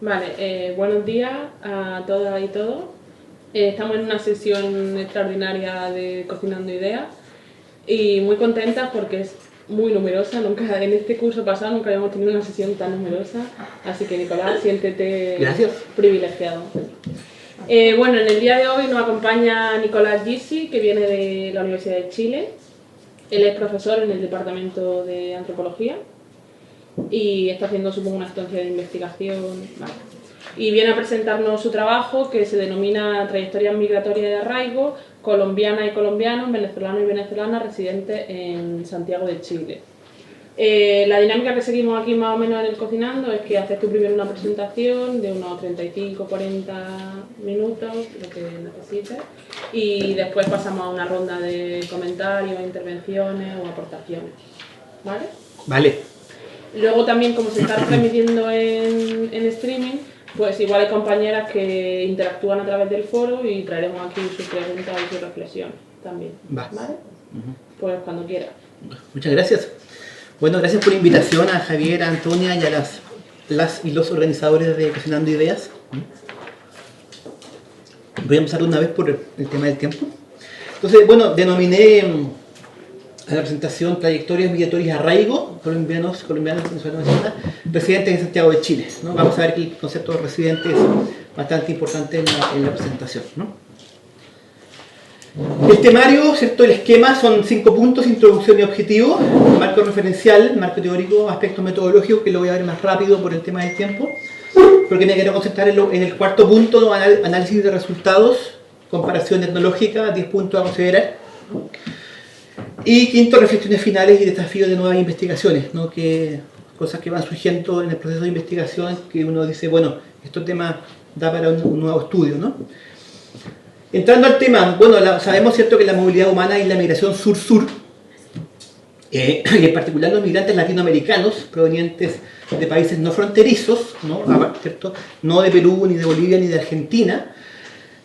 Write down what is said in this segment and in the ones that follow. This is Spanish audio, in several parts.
Vale, buenos días a todas y todos. Estamos en una sesión extraordinaria de Cocinando Ideas y muy contentas porque es muy numerosa. Nunca en este curso pasado nunca habíamos tenido una sesión tan numerosa, así que Nicolás, siéntete Gracias. Privilegiado. Bueno, en el día de hoy nos acompaña Nicolás Gysi, que viene de la Universidad de Chile. Él es profesor en el Departamento de Antropología y está haciendo, supongo, una estancia de investigación. Vale. Y viene a presentarnos su trabajo que se denomina Trayectorias migratorias de arraigo, colombianas y colombianos, venezolanos y venezolanas residentes en Santiago de Chile. La dinámica que seguimos aquí más o menos en el Cocinando es que haces tú primero una presentación de unos 35-40 minutos, lo que necesites, y después pasamos a una ronda de comentarios, intervenciones o aportaciones. ¿Vale? Vale. Luego también, como se está transmitiendo en streaming, pues igual hay compañeras que interactúan a través del foro y traeremos aquí sus preguntas y sus reflexiones también. ¿Vale? Pues cuando quieras. Muchas gracias. Bueno, gracias por la invitación a Javier, a Antonia y a las y los organizadores de Cocinando Ideas. Voy a empezar una vez por el tema del tiempo. Entonces, bueno, denominé a la presentación Trayectorias migratorias de arraigo, colombianos, venezolanos, residentes en Santiago de Chile, ¿no? Vamos a ver que el concepto de residente es bastante importante en la presentación, ¿no? El temario, ¿cierto? El esquema son 5 puntos: introducción y objetivo, marco referencial, marco teórico, aspectos metodológicos, que lo voy a ver más rápido por el tema del tiempo, porque me quiero concentrar en el cuarto punto, ¿no? Análisis de resultados, comparación etnológica, 10 puntos a considerar. Y quinto, reflexiones finales y desafíos de nuevas investigaciones, ¿no? Cosas que van surgiendo en el proceso de investigación que uno dice, bueno, este tema da para un nuevo estudio, ¿no? Entrando al tema, bueno, sabemos, ¿cierto?, que la movilidad humana y la migración sur-sur, y en particular los migrantes latinoamericanos provenientes de países no fronterizos, ¿no? ¿Cierto?, no de Perú, ni de Bolivia, ni de Argentina,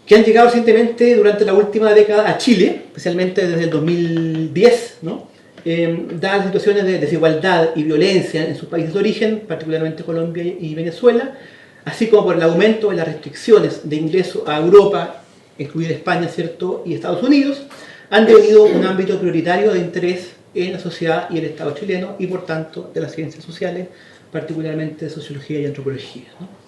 que han llegado recientemente durante la última década a Chile, especialmente desde el 2010, ¿no? Dadas las situaciones de desigualdad y violencia en sus países de origen, particularmente Colombia y Venezuela, así como por el aumento de las restricciones de ingreso a Europa, incluida España, ¿cierto?, y Estados Unidos, han devenido un ámbito prioritario de interés en la sociedad y el Estado chileno y, por tanto, de las ciencias sociales, particularmente de sociología y antropología, ¿no?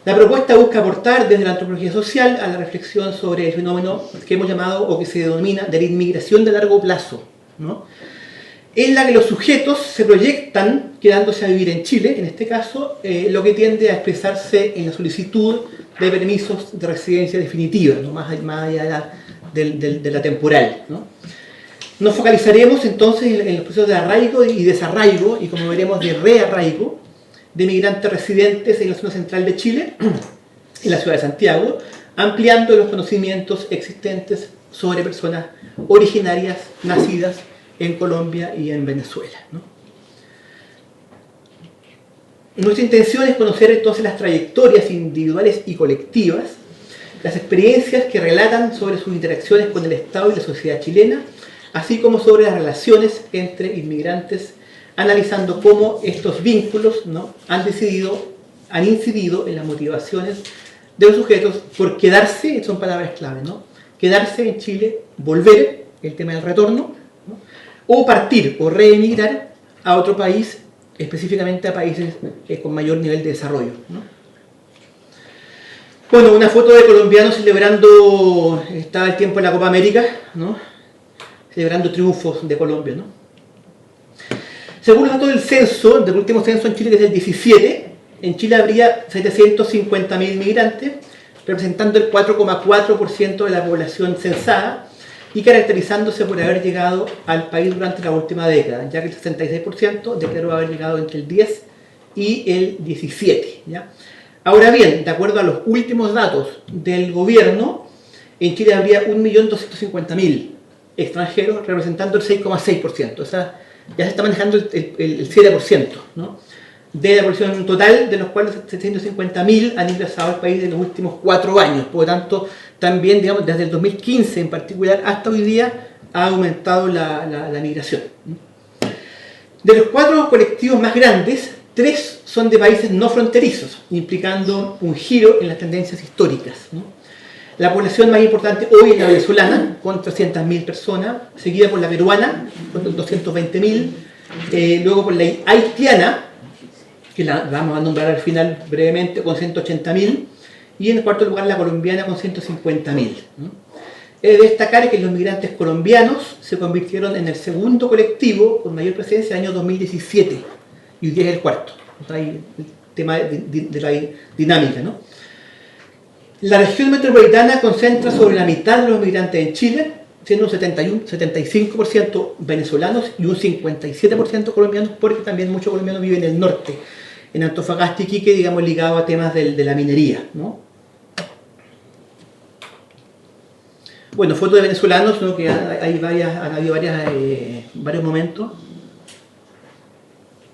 La propuesta busca aportar desde la antropología social a la reflexión sobre el fenómeno que hemos llamado o que se denomina de la inmigración de largo plazo, ¿no? En la que los sujetos se proyectan quedándose a vivir en Chile, en este caso, lo que tiende a expresarse en la solicitud de permisos de residencia definitiva, ¿no? más allá de la temporal, ¿no? Nos focalizaremos entonces en los procesos de arraigo y desarraigo, y como veremos, de rearraigo, de migrantes residentes en la zona central de Chile, en la ciudad de Santiago, ampliando los conocimientos existentes sobre personas originarias nacidas en Colombia y en Venezuela, ¿no? Nuestra intención es conocer entonces las trayectorias individuales y colectivas, las experiencias que relatan sobre sus interacciones con el Estado y la sociedad chilena, así como sobre las relaciones entre inmigrantes, analizando cómo estos vínculos, ¿no?, han incidido en las motivaciones de los sujetos por quedarse, son palabras clave, ¿no?, quedarse en Chile, volver, el tema del retorno, ¿no?, o partir o reemigrar a otro país, específicamente a países con mayor nivel de desarrollo, ¿no? Bueno, una foto de colombianos celebrando, estaba el tiempo de la Copa América, ¿no?, celebrando triunfos de Colombia, ¿no? Según los datos del censo, del último censo en Chile, que es el 17, en Chile habría 750.000 migrantes, representando el 4,4% de la población censada y caracterizándose por haber llegado al país durante la última década, ya que el 66% declaró haber llegado entre el 10 y el 17, ¿ya? Ahora bien, de acuerdo a los últimos datos del gobierno, en Chile habría 1.250.000 extranjeros, representando el 6,6%, o sea, ya se está manejando el 7%, ¿no?, de la población total, de los cuales 750.000 han ingresado al país en los últimos 4 años. Por lo tanto, también, digamos, desde el 2015 en particular hasta hoy día ha aumentado la migración. De los 4 colectivos más grandes, 3 son de países no fronterizos, implicando un giro en las tendencias históricas, ¿no? La población más importante hoy es la venezolana, con 300.000 personas, seguida por la peruana, con 220.000, luego por la haitiana, que la vamos a nombrar al final brevemente, con 180.000, y en cuarto lugar la colombiana con 150.000, ¿no? Es de destacar que los migrantes colombianos se convirtieron en el segundo colectivo con mayor presencia en el año 2017, y hoy día es el cuarto. O sea, hay el tema de la dinámica, ¿no? La región metropolitana concentra sobre la mitad de los migrantes en Chile, siendo un 75% venezolanos y un 57% colombianos, porque también muchos colombianos viven en el norte, en Antofagasta y Iquique, digamos, ligado a temas de la minería, ¿no? Bueno, fotos de venezolanos, ¿no? Que ha habido varios momentos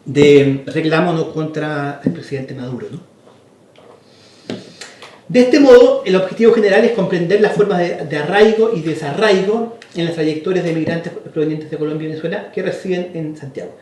de reclamo, ¿no? Contra el presidente Maduro, ¿no? De este modo, el objetivo general es comprender las formas de arraigo y desarraigo en las trayectorias de migrantes provenientes de Colombia y Venezuela que residen en Santiago.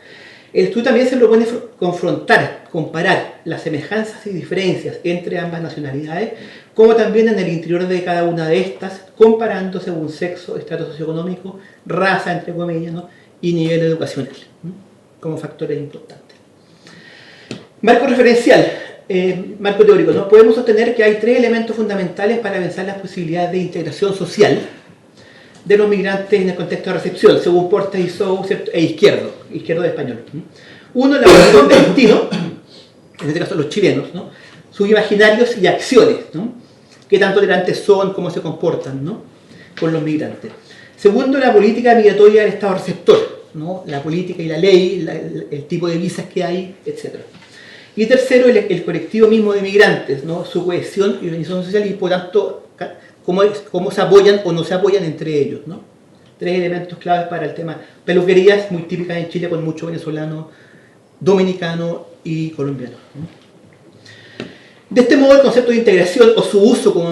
El estudio también se propone confrontar, comparar las semejanzas y diferencias entre ambas nacionalidades, como también en el interior de cada una de estas, comparando según sexo, estrato socioeconómico, raza, entre comillas, ¿no? Y nivel educacional, ¿no? Como factores importantes. Marco referencial. Marco teórico, ¿no? Podemos sostener que hay 3 elementos fundamentales para pensar las posibilidades de integración social de los migrantes en el contexto de recepción, según Portes y Sou, e izquierdo de español. Uno, la cuestión del destino, en este caso los chilenos, ¿no? Sus imaginarios y acciones, ¿no? Qué tan tolerantes son, cómo se comportan, ¿no? Con los migrantes. Segundo, la política migratoria del Estado receptor, ¿no? La política y la ley, el tipo de visas que hay, etc. Y tercero, el colectivo mismo de migrantes, ¿no? Su cohesión y organización social, y por tanto, cómo se apoyan o no se apoyan entre ellos, ¿no? 3 elementos claves para el tema. Peluquerías muy típicas en Chile con mucho venezolano, dominicano y colombiano, ¿no? De este modo, el concepto de integración o su uso, como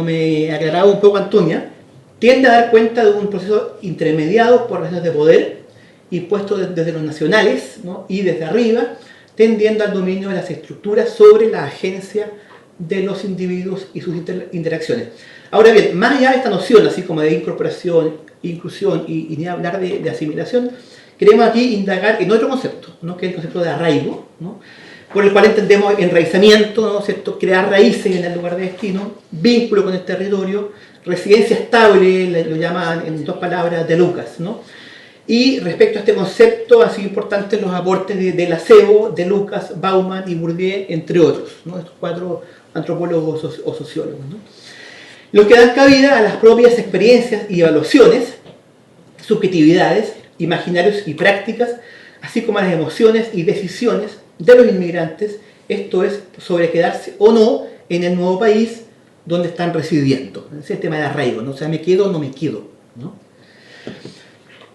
me aclaraba un poco Antonia, tiende a dar cuenta de un proceso intermediado por razones de poder impuesto desde los nacionales, ¿no? Y desde arriba, tendiendo al dominio de las estructuras sobre la agencia de los individuos y sus interacciones. Ahora bien, más allá de esta noción, así como de incorporación, inclusión y ni hablar de asimilación, queremos aquí indagar en otro concepto, ¿no? Que es el concepto de arraigo, ¿no? Por el cual entendemos enraizamiento, ¿no? ¿Cierto? Crear raíces en el lugar de destino, vínculo con el territorio, residencia estable, lo llaman en 2 palabras de Lucas, ¿no? Y respecto a este concepto, han sido importantes los aportes de Lacebo, de Lucas, Bauman y Bourdieu, entre otros, ¿no? Estos 4 antropólogos o sociólogos, ¿no? Los que dan cabida a las propias experiencias y evaluaciones, subjetividades, imaginarios y prácticas, así como a las emociones y decisiones de los inmigrantes, esto es, sobre quedarse o no en el nuevo país donde están residiendo. Ese es el tema de arraigo, ¿no? O sea, me quedo o no me quedo, ¿no?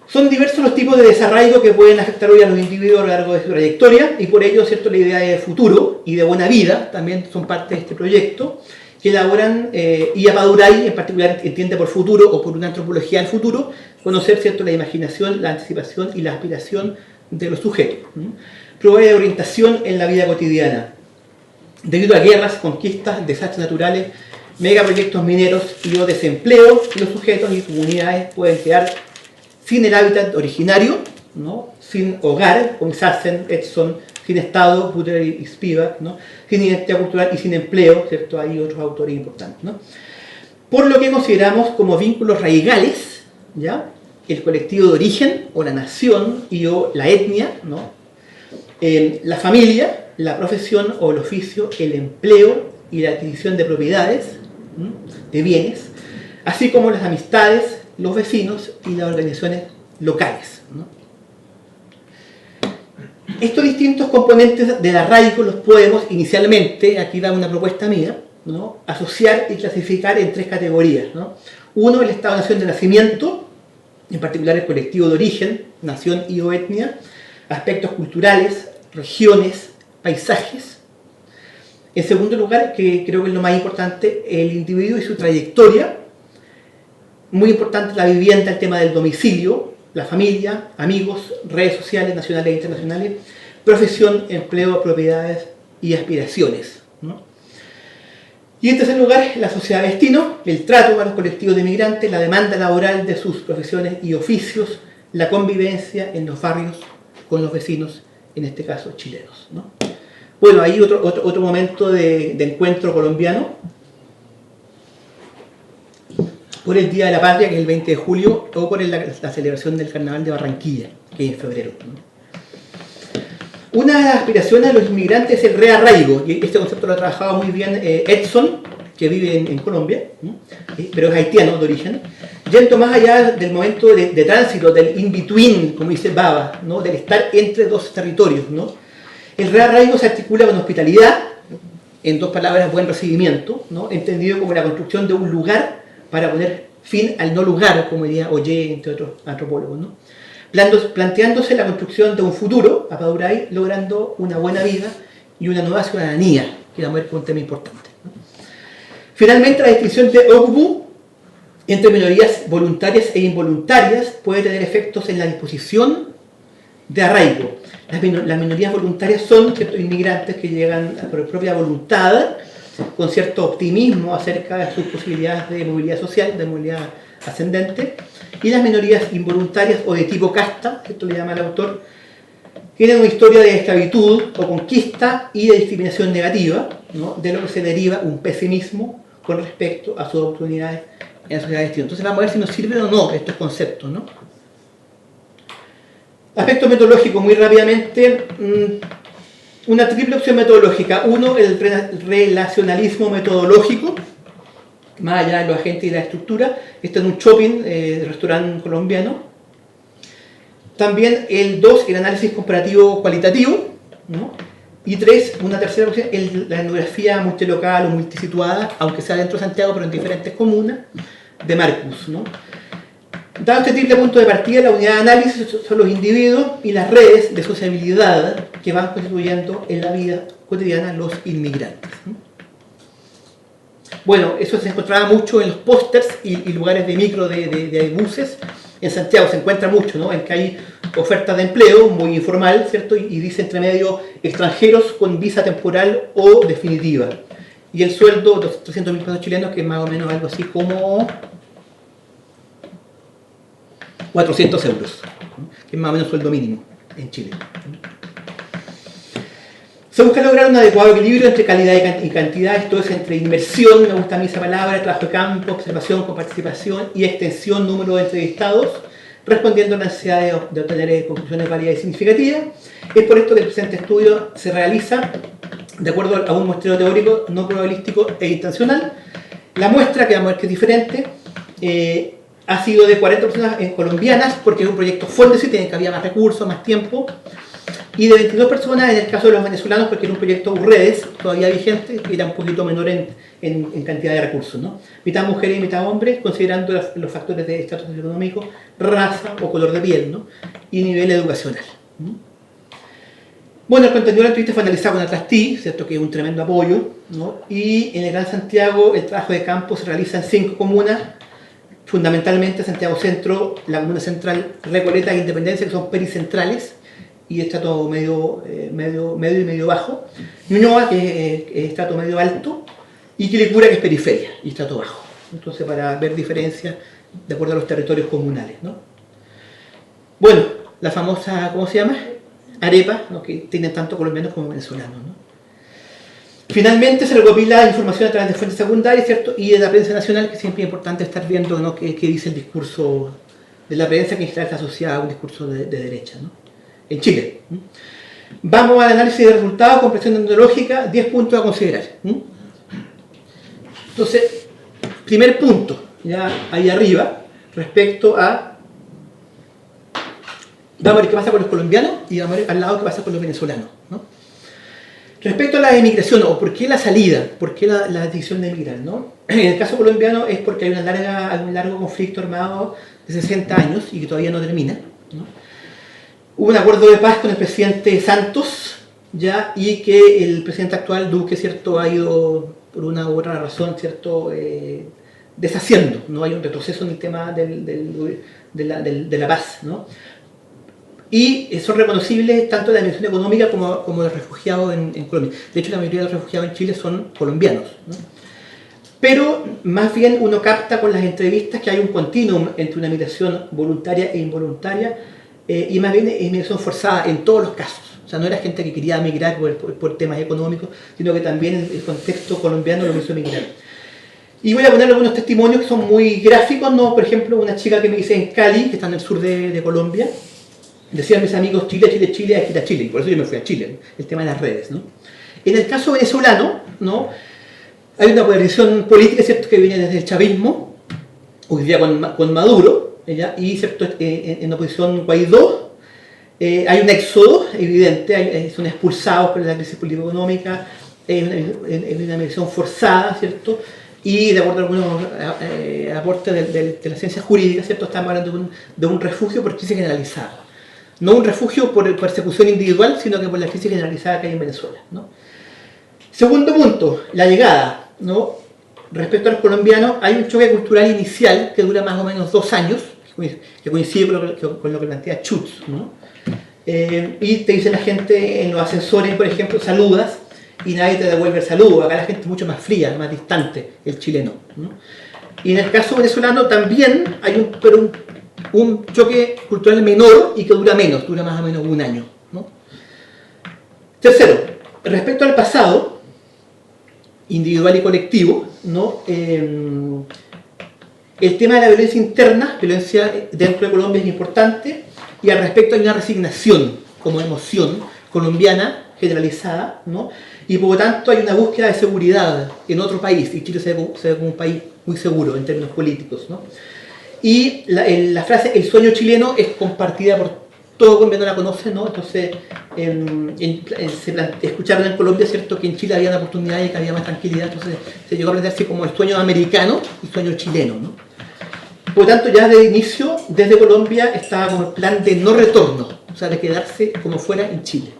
Son diversos los tipos de desarraigo que pueden afectar hoy a los individuos a lo largo de su trayectoria, y por ello, ¿cierto?, la idea de futuro y de buena vida también son parte de este proyecto, que elaboran, y Apaduray en particular entiende por futuro o por una antropología del futuro, conocer, ¿cierto?, la imaginación, la anticipación y la aspiración de los sujetos. Provee orientación en la vida cotidiana. Debido a guerras, conquistas, desastres naturales, megaproyectos mineros y o desempleo, los sujetos y comunidades pueden quedar sin el hábitat originario, ¿no? Sin hogar, como Sassen, Edson, sin Estado, Buter y Spivak, ¿no? Sin identidad cultural y sin empleo, ¿cierto? Hay otros autores importantes, ¿no? Por lo que consideramos como vínculos raigales, ¿ya?, el colectivo de origen o la nación y o la etnia, ¿no? La familia, la profesión o el oficio, el empleo y la adquisición de propiedades, ¿no?, de bienes, así como las amistades, los vecinos y las organizaciones locales, ¿no? Estos distintos componentes del arraigo los podemos inicialmente, aquí da una propuesta mía, ¿no?, asociar y clasificar en 3 categorías, ¿no? Uno, el estado-nación de nacimiento, en particular el colectivo de origen, nación y o etnia, aspectos culturales, regiones, paisajes. En segundo lugar, que creo que es lo más importante, el individuo y su trayectoria. Muy importante la vivienda, el tema del domicilio, la familia, amigos, redes sociales nacionales e internacionales, profesión, empleo, propiedades y aspiraciones, ¿no? Y en tercer lugar, la sociedad de destino, el trato a los colectivos de migrantes, la demanda laboral de sus profesiones y oficios, la convivencia en los barrios con los vecinos, en este caso chilenos, ¿no? Bueno, ahí otro momento de encuentro colombiano por el Día de la Patria, que es el 20 de julio, o por la celebración del Carnaval de Barranquilla, que es en febrero, ¿no? Una de las aspiraciones de los inmigrantes es el rearraigo, y este concepto lo ha trabajado muy bien Edson, que vive en Colombia, ¿no? Pero es haitiano de origen, yendo más allá del momento de tránsito, del in-between, como dice Baba, ¿no? Del estar entre dos territorios, ¿no? El rearraigo se articula con hospitalidad, en dos palabras, buen recibimiento, ¿no? Entendido como la construcción de un lugar para poner fin al no lugar, como diría Ollé, entre otros antropólogos, ¿no? Planteándose la construcción de un futuro, Apaduray, logrando una buena vida y una nueva ciudadanía, que vamos a ver como un tema importante, ¿no? Finalmente, la distinción de Ogbu entre minorías voluntarias e involuntarias puede tener efectos en la disposición de arraigo. Las minorías voluntarias son ciertos inmigrantes que llegan por propia voluntad, con cierto optimismo acerca de sus posibilidades de movilidad social, de movilidad ascendente, y las minorías involuntarias o de tipo casta, esto le llama el autor, tienen una historia de esclavitud o conquista y de discriminación negativa, ¿no? De lo que se deriva un pesimismo con respecto a sus oportunidades en la sociedad de destino. Entonces vamos a ver si nos sirven o no estos conceptos, ¿no? Aspecto metodológico, muy rápidamente, una triple opción metodológica. Uno, el relacionalismo metodológico, más allá de los agentes y la estructura. Este es un shopping, restaurante colombiano. También el 2, el análisis comparativo cualitativo, ¿no? Y 3, una tercera opción, la etnografía multilocal o multisituada, aunque sea dentro de Santiago, pero en diferentes comunas, de Marcus, ¿no? Dado este triple punto de partida, la unidad de análisis son los individuos y las redes de sociabilidad que van constituyendo en la vida cotidiana los inmigrantes, ¿no? Bueno, eso se encontraba mucho en los pósters y lugares de micro de buses. En Santiago se encuentra mucho, ¿no? En que hay ofertas de empleo muy informal, ¿cierto? Y dice entre medio extranjeros con visa temporal o definitiva. Y el sueldo, 300.000 pesos chilenos, que es más o menos algo así como 400 euros, ¿no? Que es más o menos sueldo mínimo en Chile. Se busca lograr un adecuado equilibrio entre calidad y cantidad, esto es entre inmersión, me gusta a mí esa palabra, trabajo de campo, observación con participación y extensión, número de entrevistados, respondiendo a la necesidad de obtener conclusiones válidas y significativas. Es por esto que el presente estudio se realiza de acuerdo a un muestreo teórico no probabilístico e intencional. La muestra, que vamos a ver que es diferente, ha sido de 40 personas colombianas, porque es un proyecto Fondesit, en el que había más recursos, más tiempo, y de 22 personas en el caso de los venezolanos, porque era un proyecto Urredes, todavía vigente, y era un poquito menor en cantidad de recursos, ¿no? Mitad mujeres y mitad hombres, considerando los factores de estatus socioeconómico, raza o color de piel, ¿no? Y nivel educacional, ¿no? Bueno, el contenido de la entrevista fue analizado con Atrastí, ¿cierto? Que es un tremendo apoyo, ¿no? Y en el Gran Santiago el trabajo de campo se realiza en 5 comunas, fundamentalmente Santiago Centro, la comuna central, Recoleta e Independencia, que son pericentrales, y estrato medio y medio bajo, Ñuñoa, que es estrato medio alto, y Quilicura, que es periferia y estrato bajo. Entonces, para ver diferencias de acuerdo a los territorios comunales, ¿no? Bueno, la famosa, ¿cómo se llama? Arepa, ¿no? Que tienen tanto colombianos como venezolanos, ¿no? Finalmente se recopila información a través de fuentes secundarias, ¿cierto? Y de la prensa nacional, que siempre es importante estar viendo, ¿no? qué dice el discurso de la prensa, que en general está asociada a un discurso de derecha, ¿no? En Chile. Vamos al análisis de resultados, comprensión tecnológica, 10 puntos a considerar. Entonces, primer punto, ya ahí arriba, respecto a... Vamos a ver qué pasa con los colombianos y vamos a ver al lado qué pasa con los venezolanos, ¿no? Respecto a la emigración, o por qué la salida, por qué la decisión de emigrar, ¿no? En el caso colombiano es porque hay un largo conflicto armado de 60 años y que todavía no termina, ¿no? Hubo un acuerdo de paz con el presidente Santos, ya, y que el presidente actual, Duque, ¿cierto?, ha ido por una u otra razón, ¿cierto?, deshaciendo, no hay un retroceso en el tema de la paz, ¿no? y son reconocibles tanto la dimensión económica como los refugiados en Colombia. De hecho, la mayoría de los refugiados en Chile son colombianos, ¿no? Pero más bien uno capta con las entrevistas que hay un continuum entre una migración voluntaria e involuntaria, y más bien es migración forzada en todos los casos. O sea, no era gente que quería migrar por temas económicos, sino que también el contexto colombiano lo hizo migrar. Y voy a poner algunos testimonios que son muy gráficos, ¿no? Por ejemplo, una chica que me dice en Cali, que está en el sur de Colombia, decían mis amigos Chile, Chile, Chile, hay que ir a Chile, y por eso yo me fui a Chile, el tema de las redes, ¿no? En el caso venezolano, ¿no? Hay una polarización política, ¿cierto?, que viene desde el chavismo, hoy día con Maduro, ¿ya? Y ¿cierto?, en oposición Guaidó. Hay un éxodo evidente, son expulsados por la crisis político-económica, es una migración forzada, ¿cierto? Y de acuerdo a algunos aportes de la ciencia jurídica, ¿cierto?, estamos hablando de un refugio por crisis generalizada. No un refugio por persecución individual, sino que por la crisis generalizada que hay en Venezuela, ¿no? Segundo punto, la llegada, ¿no? Respecto a los colombianos, hay un choque cultural inicial que dura más o menos 2 años, que coincide con lo que plantea Schutz, ¿no? Y te dice la gente en los ascensores, por ejemplo, saludas y nadie te devuelve el saludo. Acá la gente es mucho más fría, más distante, el chileno, ¿no? Y en el caso venezolano también hay un choque cultural menor y que dura menos, dura más o menos 1 año, ¿no? Tercero, respecto al pasado, individual y colectivo, ¿no? El tema de la violencia interna, violencia dentro de Colombia, es importante, y al respecto hay una resignación como emoción colombiana generalizada, ¿no? Y por lo tanto hay una búsqueda de seguridad en otro país, y Chile se ve como un país muy seguro en términos políticos, ¿no? Y la frase "el sueño chileno" es compartida por todo colombiano, la conoce, ¿no? Entonces escucharon en Colombia, ¿cierto?, que en Chile había una oportunidad y que había más tranquilidad, entonces se llegó a plantearse como el sueño americano y el sueño chileno, ¿no? Por lo tanto, ya de inicio, desde Colombia, estaba como el plan de no retorno, o sea, de quedarse como fuera en Chile.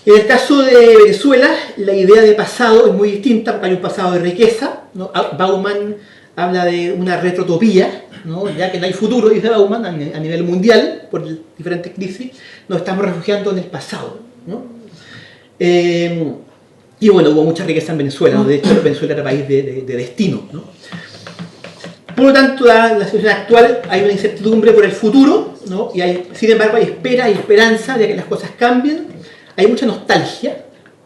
En el caso de Venezuela, la idea de pasado es muy distinta, porque hay un pasado de riqueza, ¿no? Bauman habla de una retrotopía, ¿no? Ya que no hay futuro, dice Bauman, a nivel mundial, por diferentes crisis, nos estamos refugiando en el pasado, ¿no? Y bueno, hubo mucha riqueza en Venezuela, ¿no? De hecho Venezuela era país de destino, ¿no? Por lo tanto, la situación actual, hay una incertidumbre por el futuro, ¿no? Y sin embargo hay espera y esperanza de que las cosas cambien. Hay mucha nostalgia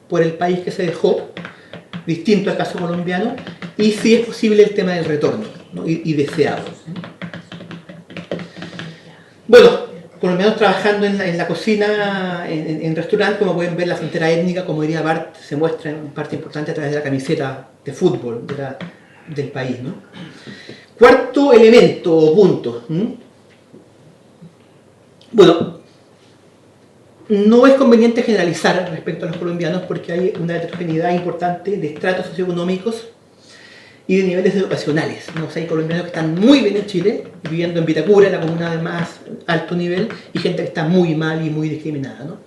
por el país que se dejó, distinto al caso colombiano, y sí es posible el tema del retorno, ¿no? y deseado, ¿no? Bueno, colombianos trabajando en la cocina, en restaurantes, como pueden ver, la frontera étnica, como diría Bart, se muestra en parte importante a través de la camiseta de fútbol del país, ¿no? Cuarto elemento o punto. Bueno, no es conveniente generalizar respecto a los colombianos porque hay una heterogeneidad importante de estratos socioeconómicos y de niveles educacionales, ¿no? O sea, hay colombianos que están muy bien en Chile, viviendo en Vitacura, la comuna de más alto nivel, y gente que está muy mal y muy discriminada, ¿no?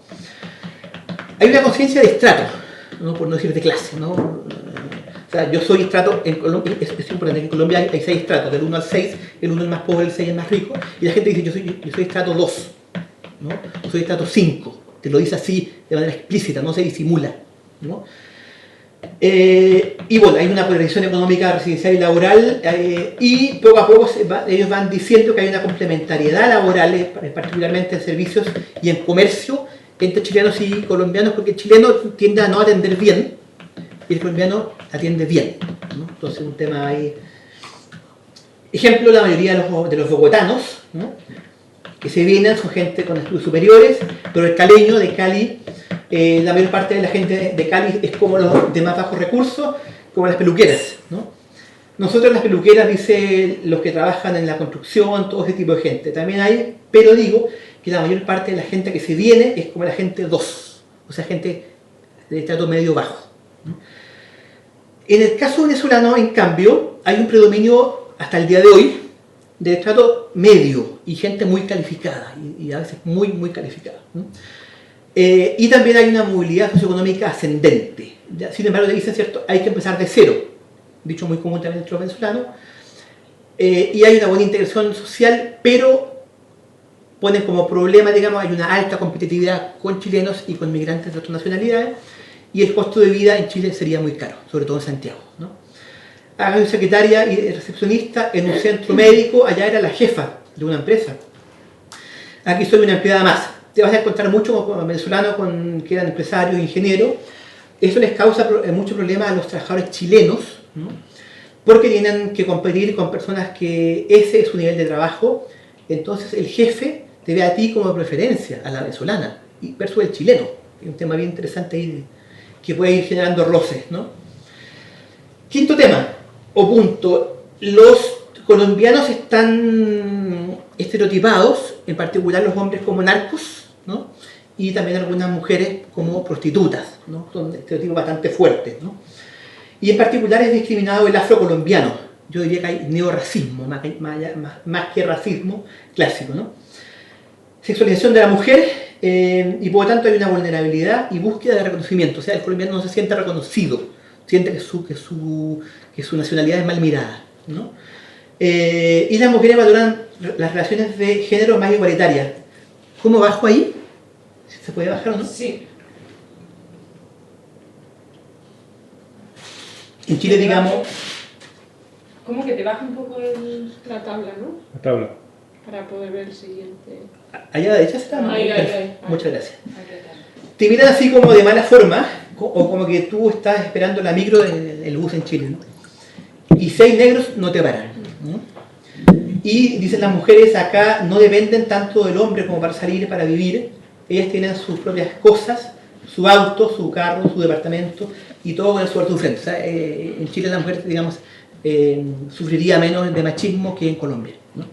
Hay una conciencia de estrato, ¿no? Por no decir de clase, ¿no? O sea, yo soy estrato, en Colombia, es importante, en Colombia hay 6 estratos, del 1 al 6, el 1 es más pobre, el 6 es más rico, y la gente dice, yo soy estrato 2, ¿no? Yo soy estrato 5, te lo dice así de manera explícita, no se disimula, ¿no? Y bueno, hay una polarización económica, residencial y laboral, y poco a poco ellos van diciendo que hay una complementariedad laboral, particularmente en servicios y en comercio, entre chilenos y colombianos, porque el chileno tiende a no atender bien, y el colombiano atiende bien, ¿no? Entonces un tema ahí. Ejemplo, la mayoría de los bogotanos, ¿no?, que se vienen son gente con estudios superiores, pero el caleño de Cali, la mayor parte de la gente de Cali es como los de más bajos recursos, como las peluqueras, ¿no? Nosotros las peluqueras, dice, los que trabajan en la construcción, todo ese tipo de gente. También hay, pero digo que la mayor parte de la gente que se viene es como la gente 2, o sea, gente de estrato medio bajo, ¿no? En el caso venezolano, en cambio, hay un predominio hasta el día de hoy de estrato medio y gente muy calificada, y a veces muy, muy calificada, ¿no? Y también hay una movilidad socioeconómica ascendente. Sin embargo, le dicen, ¿cierto?, hay que empezar de cero, dicho muy común también entre los venezolanos, y hay una buena integración social, pero ponen como problema, digamos, hay una alta competitividad con chilenos y con migrantes de otras nacionalidades, y el costo de vida en Chile sería muy caro, sobre todo en Santiago, ¿no? Haga secretaria y recepcionista en un centro médico, allá era la jefa de una empresa. Aquí soy una empleada más. Te vas a encontrar mucho con venezolanos que eran empresarios, ingenieros. Eso les causa mucho problema a los trabajadores chilenos, ¿no? Porque tienen que competir con personas que ese es su nivel de trabajo. Entonces el jefe te ve a ti como preferencia, a la venezolana, versus el chileno. Es un tema bien interesante ahí que puede ir generando roces, ¿no? Quinto tema, o punto, los colombianos están estereotipados, en particular los hombres como narcos, ¿no? Y también algunas mujeres como prostitutas, ¿no? Son estereotipos bastante fuertes, ¿no? Y en particular es discriminado el afrocolombiano. Yo diría que hay neorracismo, más que racismo clásico, ¿no? Sexualización de la mujer, y por lo tanto hay una vulnerabilidad y búsqueda de reconocimiento. O sea, el colombiano no se siente reconocido, siente que su nacionalidad es mal mirada, ¿no? Y las mujeres valoran las relaciones de género más igualitarias. ¿Cómo bajo ahí? ¿Se puede bajar o no? Sí. En Chile, digamos... ¿Cómo que te baja un poco la tabla, no? La tabla. Para poder ver el siguiente. Allá a la derecha está. Ahí. Muchas gracias. Te miran así como de mala forma, o como que tú estás esperando la micro del bus en Chile, ¿no? Y 6 negros no te paran, ¿no? Y dicen las mujeres acá no dependen tanto del hombre como para salir, para vivir. Ellas tienen sus propias cosas, su auto, su carro, su departamento y todo con el sueldo de su frente. O sea, en Chile la mujer, digamos, sufriría menos de machismo que en Colombia, ¿no?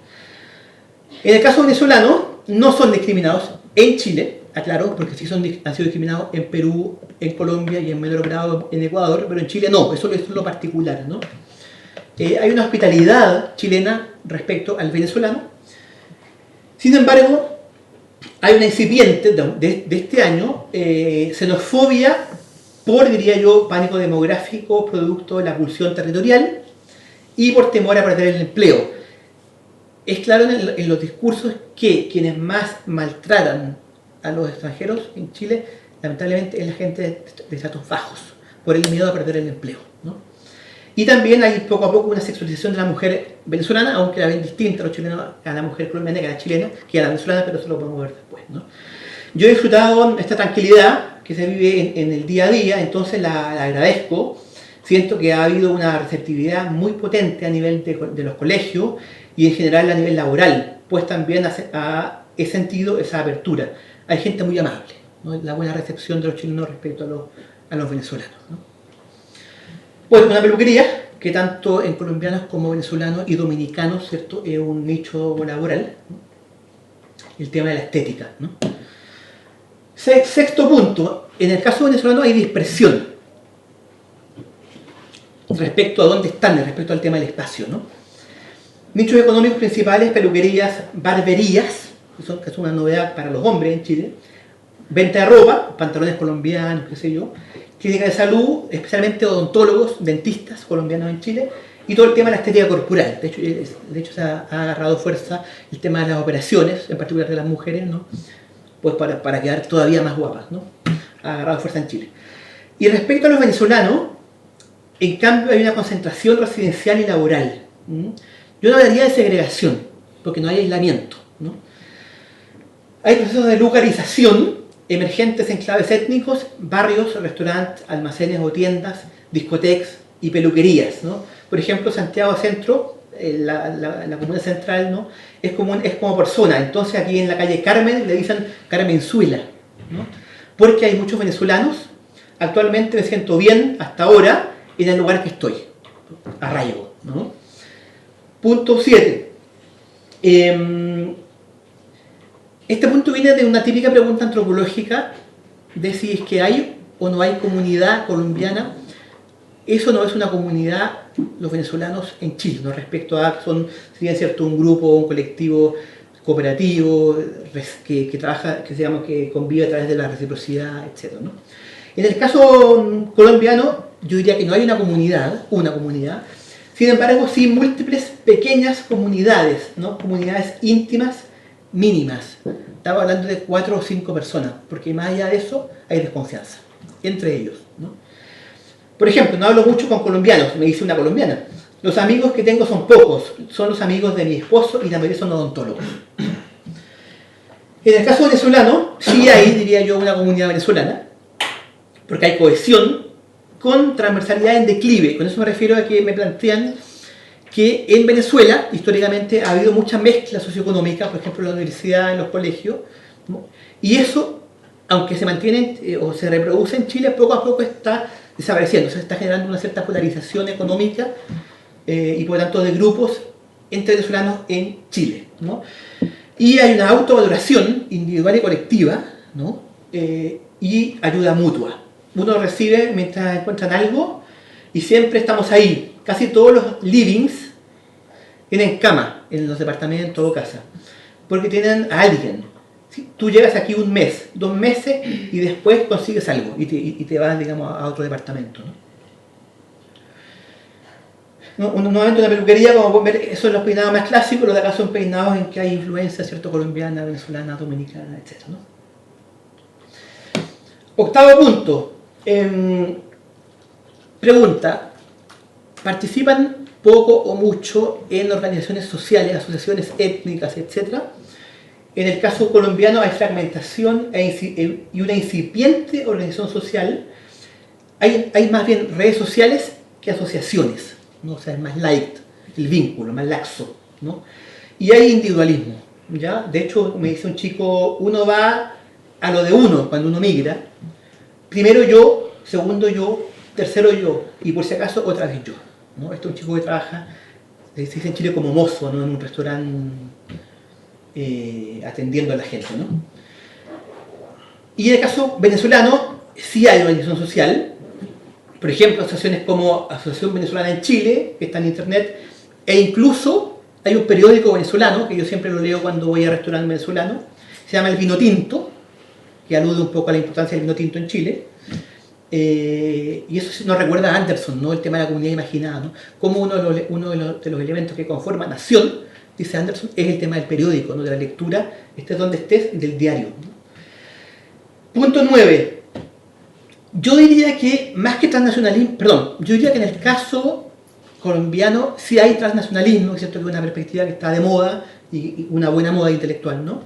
En el caso venezolano, no son discriminados en Chile, aclaro, porque sí han sido discriminados en Perú, en Colombia y en menor grado en Ecuador, pero en Chile no, eso es lo particular, ¿no? Hay una hospitalidad chilena respecto al venezolano. Sin embargo, hay una incipiente de este año, xenofobia por, diría yo, pánico demográfico producto de la pulsión territorial y por temor a perder el empleo. Es claro en los discursos que quienes más maltratan a los extranjeros en Chile, lamentablemente, es la gente de estratos bajos, por el miedo a perder el empleo, ¿no? Y también hay poco a poco una sexualización de la mujer venezolana, aunque la ven distinta a los chilenos, a la mujer colombiana que a la chilena, que a la venezolana, pero eso lo podemos ver después, ¿no? Yo he disfrutado esta tranquilidad que se vive en el día a día, entonces la agradezco. Siento que ha habido una receptividad muy potente a nivel de los colegios y en general a nivel laboral, pues también he sentido esa apertura. Hay gente muy amable, ¿no? La buena recepción de los chilenos respecto a los venezolanos, ¿no? Pues una peluquería que tanto en colombianos como venezolanos y dominicanos, ¿cierto?, es un nicho laboral, ¿no? El tema de la estética, ¿no? Sexto punto, en el caso venezolano hay dispersión respecto a dónde están, respecto al tema del espacio, ¿no? Nichos económicos principales, peluquerías, barberías, que son una novedad para los hombres en Chile, venta de ropa, pantalones colombianos, qué sé yo, clínica de salud, especialmente odontólogos, dentistas colombianos en Chile, y todo el tema de la estética corporal. De hecho se ha agarrado fuerza el tema de las operaciones, en particular de las mujeres, ¿no? Pues para quedar todavía más guapas, ¿no? Ha agarrado fuerza en Chile. Y respecto a los venezolanos, en cambio hay una concentración residencial y laboral. Yo no hablaría de segregación, porque no hay aislamiento, ¿no? Hay procesos de localización emergentes en claves étnicos, barrios, restaurantes, almacenes o tiendas, discotecas y peluquerías, ¿no? Por ejemplo, Santiago Centro, la comuna central, ¿no?, es como por zona. Entonces aquí en la calle Carmen le dicen Carmenzuela, ¿no? Porque hay muchos venezolanos. Actualmente me siento bien hasta ahora en el lugar que estoy, arraigo, ¿no? Punto 7. Este punto viene de una típica pregunta antropológica de si es que hay o no hay comunidad colombiana. Eso no es una comunidad, los venezolanos en Chile, ¿no? Respecto a si bien es cierto, un grupo, un colectivo cooperativo que trabaja, que convive a través de la reciprocidad, etc., ¿no? En el caso colombiano, yo diría que no hay una comunidad, sin embargo, sí múltiples pequeñas comunidades, ¿no? Comunidades íntimas mínimas. Estamos hablando de 4 o 5 personas, porque más allá de eso hay desconfianza entre ellos, ¿no? Por ejemplo, no hablo mucho con colombianos, me dice una colombiana. Los amigos que tengo son pocos, son los amigos de mi esposo y la mayoría son odontólogos. En el caso venezolano, sí hay, diría yo, una comunidad venezolana, porque hay cohesión con transversalidad en declive. Con eso me refiero a que me plantean que en Venezuela, históricamente, ha habido mucha mezcla socioeconómica, por ejemplo, en la universidad, en los colegios, ¿no? Y eso, aunque se mantiene o se reproduce en Chile, poco a poco está desapareciendo, se está generando una cierta polarización económica y por lo tanto de grupos entre venezolanos en Chile, ¿no? Y hay una autovaloración individual y colectiva, ¿no? Y ayuda mutua. Uno recibe mientras encuentran algo y siempre estamos ahí. Casi todos los livings tienen cama en los departamentos o casa, porque tienen a alguien. ¿Sí? Tú llegas aquí un mes, 2 meses y después consigues algo y te vas, digamos, a otro departamento, ¿no? Nuevamente una peluquería, como pueden ver, esos son los peinados más clásicos, los de acá son peinados en que hay influencia, ¿cierto? Colombiana, venezolana, dominicana, etc., ¿no? Octavo punto. Pregunta: ¿participan poco o mucho en organizaciones sociales, asociaciones étnicas, etcétera? En el caso colombiano hay fragmentación y una incipiente organización social. Hay más bien redes sociales que asociaciones, ¿no? O sea, es más light el vínculo, más laxo, ¿no? Y hay individualismo, ¿ya? De hecho, me dice un chico, uno va a lo de uno cuando uno migra. Primero yo, segundo yo, tercero yo, y por si acaso otra vez yo, ¿no? Este es un chico que trabaja, se dice en Chile como mozo, ¿no? En un restaurante atendiendo a la gente, ¿no? Y en el caso venezolano sí hay organización social, por ejemplo, asociaciones como Asociación Venezolana en Chile, que está en internet, e incluso hay un periódico venezolano, que yo siempre lo leo cuando voy a restaurante venezolano, se llama El Vino Tinto, que alude un poco a la importancia del vino tinto en Chile. Y eso nos recuerda a Anderson, ¿no? El tema de la comunidad imaginada, ¿no? Como uno de los elementos que conforman nación, dice Anderson, es el tema del periódico, ¿no? De la lectura, estés donde estés, del diario, ¿no? Punto 9. Yo diría que más que transnacionalismo, yo diría que en el caso colombiano sí hay transnacionalismo, ¿cierto? Que es una perspectiva que está de moda y una buena moda intelectual, ¿no?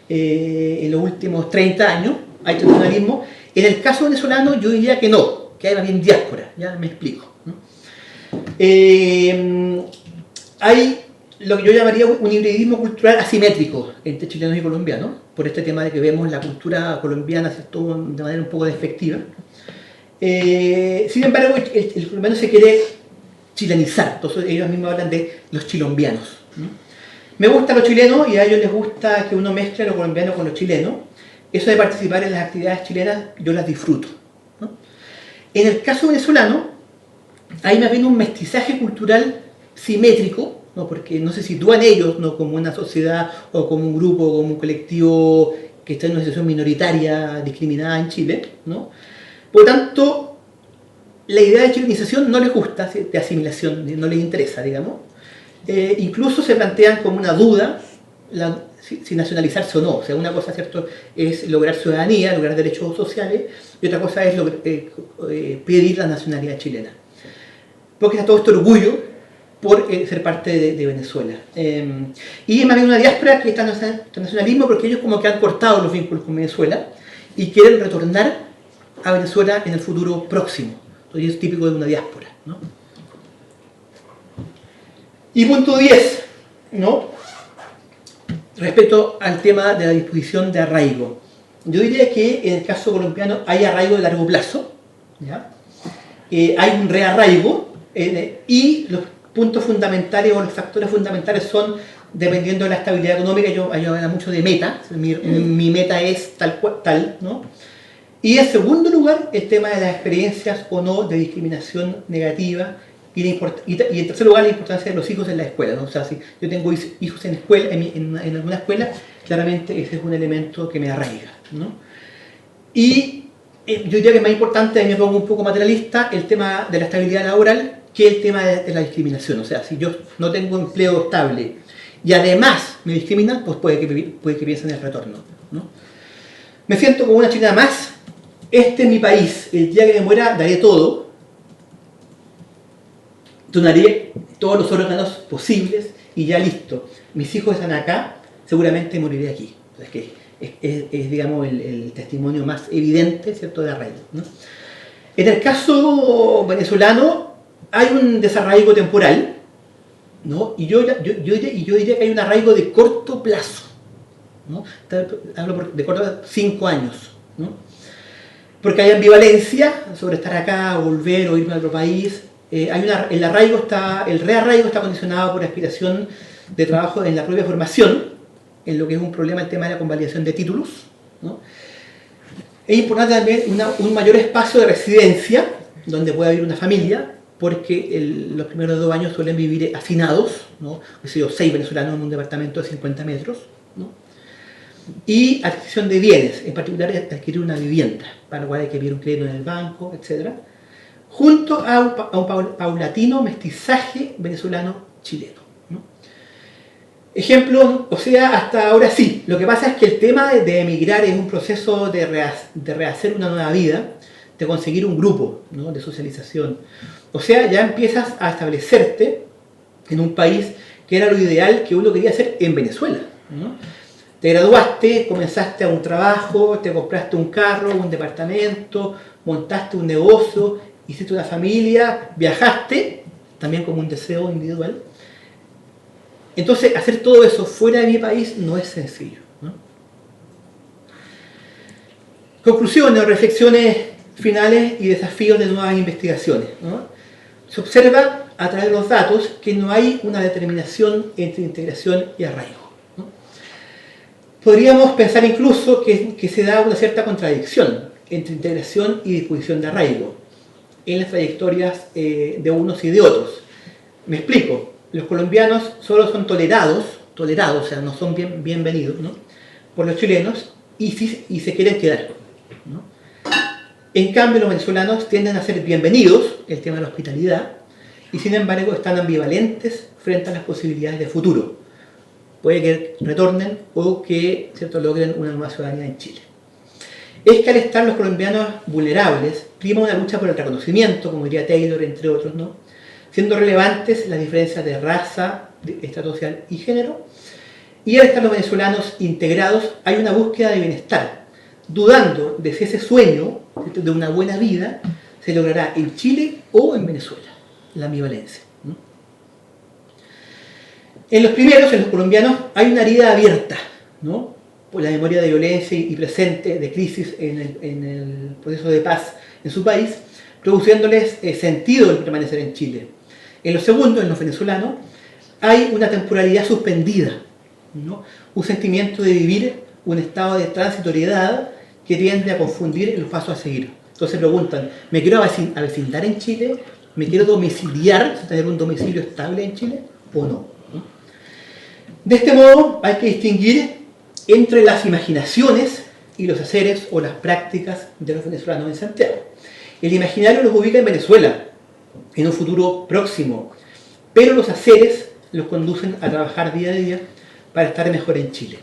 En los últimos 30 años hay transnacionalismo. En el caso venezolano yo diría que no, que hay más bien diáspora, ya me explico, ¿no? Hay lo que yo llamaría un hibridismo cultural asimétrico entre chilenos y colombianos, por este tema de que vemos la cultura colombiana, ¿cierto?, de manera un poco despectiva. Sin embargo, el colombiano se quiere chilenizar, entonces ellos mismos hablan de los chilombianos, ¿no? Me gusta lo chileno y a ellos les gusta que uno mezcle lo colombiano con lo chileno. Eso de participar en las actividades chilenas, yo las disfruto, ¿no? En el caso venezolano, hay más bien un mestizaje cultural simétrico, ¿no? Porque no se sitúan ellos, ¿no?, como una sociedad o como un grupo o como un colectivo que está en una situación minoritaria, discriminada en Chile, ¿no? Por lo tanto, la idea de chilenización no les gusta, de asimilación, no les interesa, digamos. Incluso se plantean como una duda si nacionalizarse o no. O sea, una cosa, ¿cierto?, es lograr ciudadanía, lograr derechos sociales, y otra cosa es pedir la nacionalidad chilena. Porque está todo este orgullo por ser parte de Venezuela. Y más bien una diáspora que está en el nacionalismo porque ellos como que han cortado los vínculos con Venezuela y quieren retornar a Venezuela en el futuro próximo. Entonces es típico de una diáspora, ¿no? Y punto 10, ¿no?, respecto al tema de la disposición de arraigo. Yo diría que en el caso colombiano hay arraigo de largo plazo, ¿ya? Hay un rearraigo y los puntos fundamentales o los factores fundamentales son, dependiendo de la estabilidad económica, yo hablo mucho de meta, mi meta es tal, ¿no? Y en segundo lugar, el tema de las experiencias o no de discriminación negativa. Y en tercer lugar, la importancia de los hijos en la escuela, ¿no? O sea, si yo tengo hijos en escuela, en alguna escuela, claramente ese es un elemento que me arraiga, ¿no? Y yo diría que es más importante, ahí me pongo un poco materialista, el tema de la estabilidad laboral que el tema de la discriminación. O sea, si yo no tengo empleo estable y además me discriminan, pues puede que piensen en el retorno, ¿no? Me siento como una chilena más, este es mi país, el día que me muera daré todo, donaré todos los órganos posibles y ya listo. Mis hijos están acá, seguramente moriré aquí. Es que es digamos, el testimonio más evidente, ¿cierto?, de arraigo, ¿no? En el caso venezolano hay un desarraigo temporal, ¿no? Y yo diría que hay un arraigo de corto plazo, ¿no? Hablo de corto plazo, 5 años, ¿no? Porque hay ambivalencia sobre estar acá, volver o irme a otro país. El rearraigo está condicionado por aspiración de trabajo en la propia formación, en lo que es un problema el tema de la convalidación de títulos, ¿no? Es importante también un mayor espacio de residencia, donde pueda vivir una familia, porque los primeros 2 años suelen vivir hacinados, ¿no? He sido 6 venezolanos en un departamento de 50 metros, ¿no? Y adquisición de bienes, en particular adquirir una vivienda, para lo cual hay que pedir un crédito en el banco, etc. Junto a un paulatino mestizaje venezolano-chileno, ¿no? Ejemplo, o sea, hasta ahora sí. Lo que pasa es que el tema de emigrar es un proceso de rehacer una nueva vida, de conseguir un grupo, ¿no?, de socialización. O sea, ya empiezas a establecerte en un país que era lo ideal que uno quería hacer en Venezuela, ¿no? Te graduaste, comenzaste a un trabajo, te compraste un carro, un departamento, montaste un negocio, hiciste una familia, viajaste, también como un deseo individual. Entonces, hacer todo eso fuera de mi país no es sencillo, ¿no? Conclusiones, reflexiones finales y desafíos de nuevas investigaciones, ¿no? Se observa a través de los datos que no hay una determinación entre integración y arraigo, ¿no? Podríamos pensar incluso que se da una cierta contradicción entre integración y disposición de arraigo en las trayectorias de unos y de otros. Me explico. Los colombianos solo son tolerados, o sea, no son bienvenidos, ¿no?, por los chilenos y se quieren quedar, ¿no? En cambio, los venezolanos tienden a ser bienvenidos, el tema de la hospitalidad, y sin embargo están ambivalentes frente a las posibilidades de futuro. Puede que retornen o que, ¿cierto?, logren una nueva ciudadanía en Chile. Es que al estar los colombianos vulnerables, prima una lucha por el reconocimiento, como diría Taylor, entre otros, ¿no?, siendo relevantes las diferencias de raza, de estrato social y género. Y al estar los venezolanos integrados, hay una búsqueda de bienestar, dudando de si ese sueño de una buena vida se logrará en Chile o en Venezuela, la ambivalencia, ¿no? En los primeros, en los colombianos, hay una herida abierta, ¿no?, por la memoria de violencia y presente de crisis en el proceso de paz en su país, produciéndoles sentido el permanecer en Chile. En los segundos, en los venezolanos, hay una temporalidad suspendida, ¿no?, un sentimiento de vivir un estado de transitoriedad que tiende a confundir los pasos a seguir. Entonces preguntan, ¿me quiero avecindar en Chile? ¿Me quiero domiciliar, tener un domicilio estable en Chile o no? De este modo hay que distinguir entre las imaginaciones y los haceres o las prácticas de los venezolanos en Santiago. El imaginario los ubica en Venezuela, en un futuro próximo, pero los haceres los conducen a trabajar día a día para estar mejor en Chile.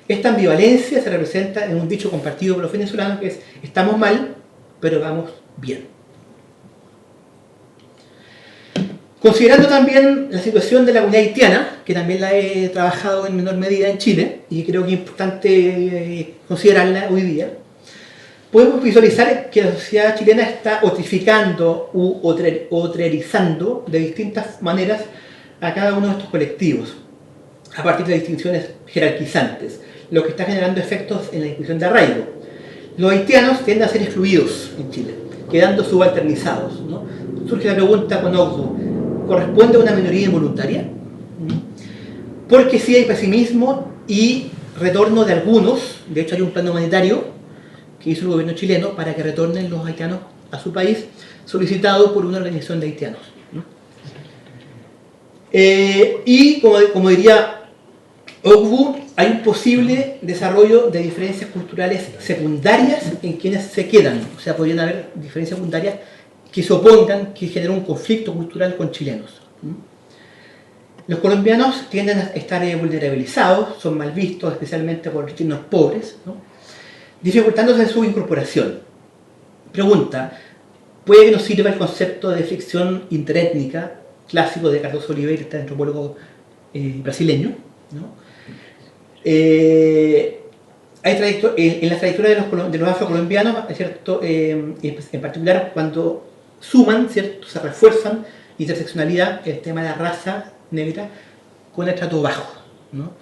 Esta ambivalencia se representa en un dicho compartido por los venezolanos que es: estamos mal, pero vamos bien. Considerando también la situación de la comunidad haitiana, que también la he trabajado en menor medida en Chile, y creo que es importante considerarla hoy día, podemos visualizar que la sociedad chilena está otrificando u otrerizando de distintas maneras a cada uno de estos colectivos, a partir de distinciones jerarquizantes, lo que está generando efectos en la discusión de arraigo. Los haitianos tienden a ser excluidos en Chile, quedando subalternizados, ¿no? Surge la pregunta con Ogbu, ¿corresponde a una minoría involuntaria? Porque sí hay pesimismo y retorno de algunos. De hecho hay un plan humanitario que hizo el gobierno chileno para que retornen los haitianos a su país, solicitado por una organización de haitianos, ¿no? Y como diría Ogbu, hay un posible desarrollo de diferencias culturales secundarias en quienes se quedan. O sea, podrían haber diferencias secundarias que se opongan, que generen un conflicto cultural con chilenos. Los colombianos tienden a estar vulnerabilizados, son mal vistos, especialmente por chinos pobres, ¿no? Dificultándose su incorporación. Pregunta, ¿puede que nos sirva el concepto de fricción interétnica clásico de Carlos Oliveira, este antropólogo brasileño, ¿no? En la trayectoria de los afrocolombianos, ¿cierto? En particular cuando suman, ¿cierto? Se refuerzan interseccionalidad, el tema de la raza negra con el trato bajo, ¿no?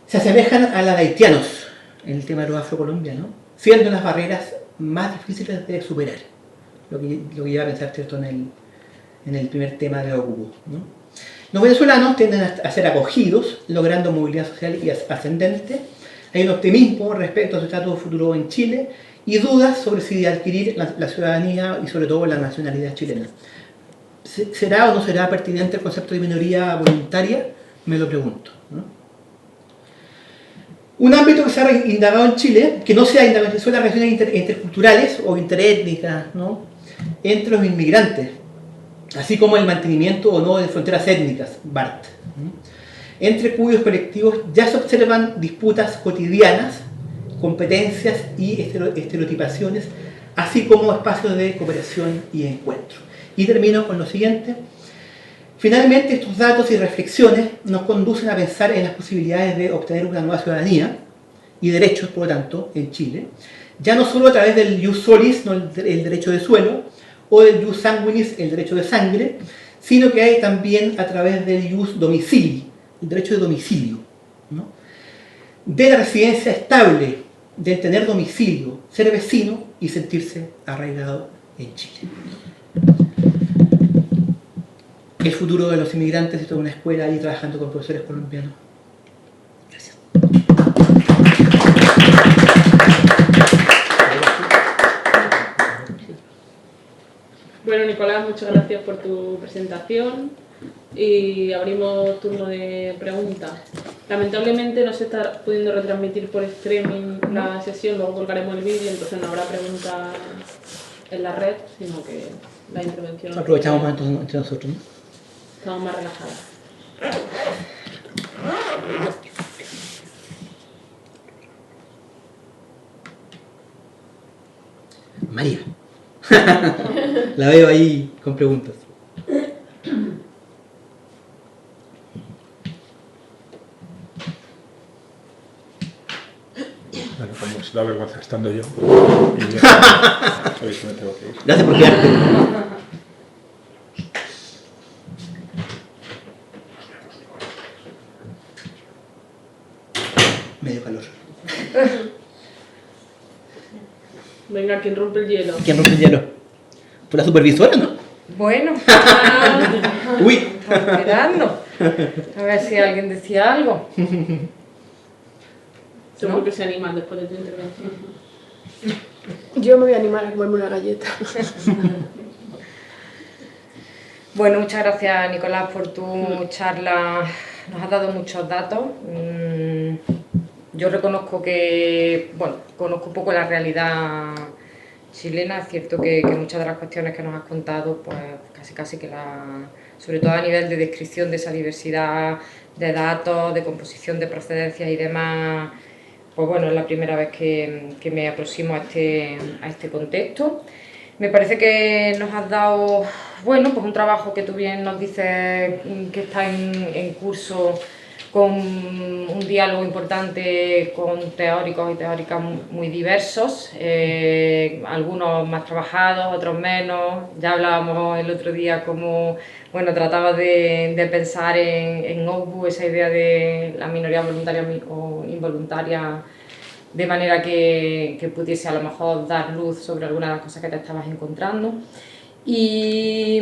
Se asemejan a la de haitianos en el tema de los afrocolombianos, siendo las barreras más difíciles de superar, lo que lleva a pensar, ¿cierto? en el primer tema de Ocupo, ¿no? Los venezolanos tienden a ser acogidos, logrando movilidad social y ascendente. Hay un optimismo respecto a su estatus futuro en Chile y dudas sobre si adquirir la ciudadanía y sobre todo la nacionalidad chilena. ¿Será o no será pertinente el concepto de minoría voluntaria? Me lo pregunto, ¿no? Un ámbito que se ha indagado en Chile, que no se ha indagado, son las relaciones interculturales o interétnicas, ¿no? Entre los inmigrantes, así como el mantenimiento o no de fronteras étnicas, BART, ¿no? Entre cuyos colectivos ya se observan disputas cotidianas, competencias y estereotipaciones, así como espacios de cooperación y encuentro. Y termino con lo siguiente. Finalmente, estos datos y reflexiones nos conducen a pensar en las posibilidades de obtener una nueva ciudadanía y derechos, por lo tanto, en Chile, ya no solo a través del ius solis, ¿no? el derecho de suelo, o del ius sanguinis, el derecho de sangre, sino que hay también a través del ius domicilii, el derecho de domicilio, ¿no? De la residencia estable, del tener domicilio, ser vecino y sentirse arraigado en Chile. El futuro de los inmigrantes, esto es una escuela ahí trabajando con profesores colombianos. Gracias. Bueno, Nicolás, muchas gracias por tu presentación y abrimos turno de preguntas. Lamentablemente no se está pudiendo retransmitir por streaming la sesión, luego colgaremos el vídeo, entonces no habrá preguntas en la red, sino que la intervención... Aprovechamos más entre nosotros, ¿no? Estamos más relajados. María. La veo ahí con preguntas. Bueno, como si da vergüenza estando yo. Y ya sabéis que me tengo que ir. Gracias por quedarte. Medio calor. Venga, ¿quién rompe el hielo? ¿Quién rompe el hielo? Fue la supervisora, ¿no? Bueno, Uy. estamos mirando. A ver si alguien decía algo. Seguro ¿No? que se animan después de tu intervención. Yo me voy a animar a comerme una galleta. Bueno, muchas gracias, Nicolás, por tu charla. Nos has dado muchos datos. Yo reconozco que, bueno, conozco un poco la realidad chilena. Es cierto que muchas de las cuestiones que nos has contado, pues casi que sobre todo a nivel de descripción de esa diversidad de datos, de composición de procedencias y demás, pues bueno, es la primera vez que me aproximo a este contexto. Me parece que nos has dado, bueno, pues un trabajo que tú bien nos dices que está en curso, con un diálogo importante con teóricos y teóricas muy diversos, algunos más trabajados, otros menos. Ya hablábamos el otro día como, bueno, trataba de pensar en Ocupo, esa idea de la minoría voluntaria o involuntaria, de manera que pudiese a lo mejor dar luz sobre algunas de las cosas que te estabas encontrando. Y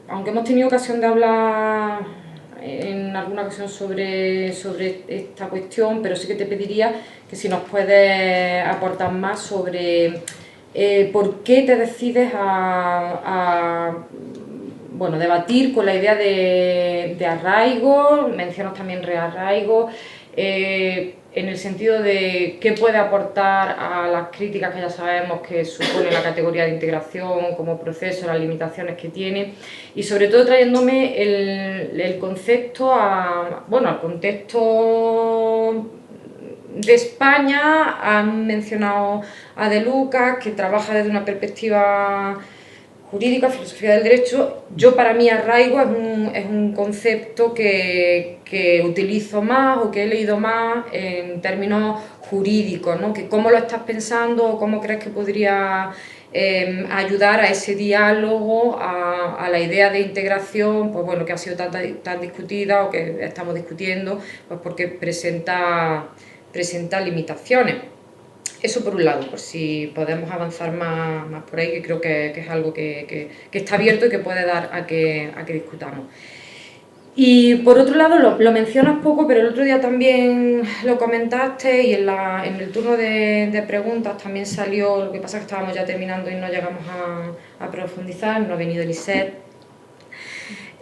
aunque hemos tenido ocasión de hablar en alguna ocasión sobre esta cuestión, pero sí que te pediría que si nos puedes aportar más sobre por qué te decides a bueno, debatir con la idea de arraigo, mencionas también rearraigo, en el sentido de qué puede aportar a las críticas que ya sabemos que supone la categoría de integración como proceso, las limitaciones que tiene, y sobre todo trayéndome el concepto al contexto de España. Han mencionado a De Lucas, que trabaja desde una perspectiva jurídica, filosofía del derecho. Para mí arraigo es un concepto que utilizo más o que he leído más en términos jurídicos, ¿no? Que cómo lo estás pensando o cómo crees que podría ayudar a ese diálogo, a la idea de integración, pues bueno, que ha sido tan discutida o que estamos discutiendo, pues porque presenta limitaciones. Eso por un lado, por si podemos avanzar más por ahí, que creo que es algo que está abierto y que puede dar a que discutamos. Y por otro lado, lo mencionas poco, pero el otro día también lo comentaste, y en el turno de preguntas también salió. Lo que pasa es que estábamos ya terminando y no llegamos a profundizar, no ha venido Eliseth.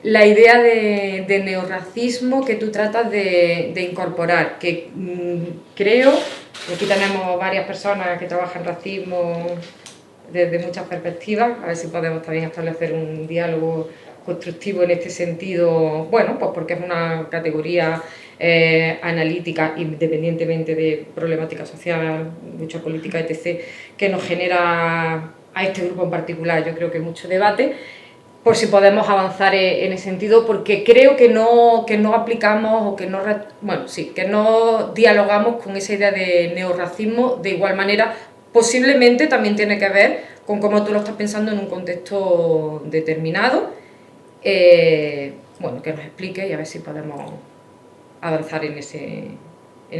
La idea de neorracismo que tú tratas de incorporar, que creo, y aquí tenemos varias personas que trabajan racismo desde muchas perspectivas, a ver si podemos también establecer un diálogo constructivo en este sentido, bueno, pues porque es una categoría analítica, independientemente de problemática social, lucha política, etc., que nos genera a este grupo en particular, yo creo que mucho debate, por si podemos avanzar en ese sentido, porque creo que no aplicamos o que no dialogamos con esa idea de neorracismo de igual manera. Posiblemente también tiene que ver con cómo tú lo estás pensando en un contexto determinado. Que nos explique y a ver si podemos avanzar en ese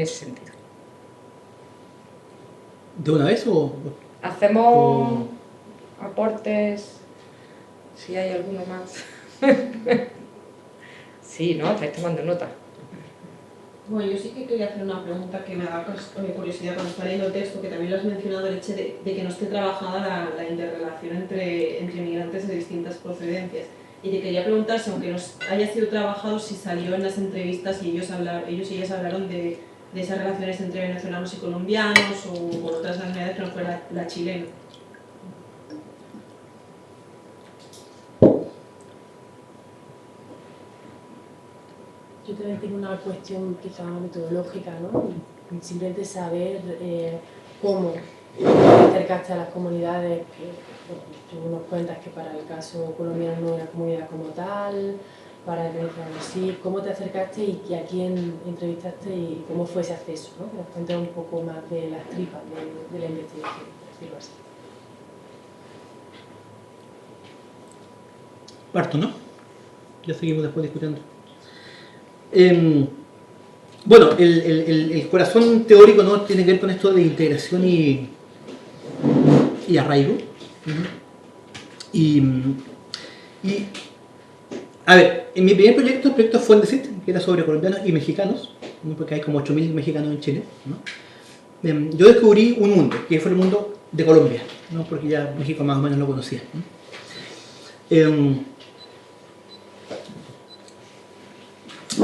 sentido. ¿De una vez o...? Hacemos aportes, si hay alguno más. Sí, ¿no? Estáis tomando nota. Bueno, yo sí que quería hacer una pregunta que me da curiosidad cuando está leyendo el texto, que también lo has mencionado, el hecho de que no esté trabajada la interrelación entre migrantes de distintas procedencias. Y te quería preguntar si, aunque no haya sido trabajado, si salió en las entrevistas y ellos y ellas hablaron de esas relaciones entre venezolanos y colombianos o con otras nacionalidades que no fuera la chilena. Yo también tengo una cuestión quizá metodológica, ¿no? Simplemente saber cómo acercaste a las comunidades, que tú nos cuentas que para el caso colombiano no era comunidad como tal, para el venezolano sí, cómo te acercaste y a quién entrevistaste y cómo fue ese acceso, ¿no? Que nos cuentes un poco más de las tripas de la investigación, por decirlo así. Parto, ¿no? Ya seguimos después discutiendo. Bueno, el corazón teórico, ¿no?, tiene que ver con esto de integración y arraigo. A ver, en mi primer proyecto, el proyecto Fuendesit, que era sobre colombianos y mexicanos, ¿no?, porque hay como 8.000 mexicanos en Chile, ¿no? Yo descubrí un mundo, que fue el mundo de Colombia, ¿no?, porque ya México más o menos lo conocía, ¿no?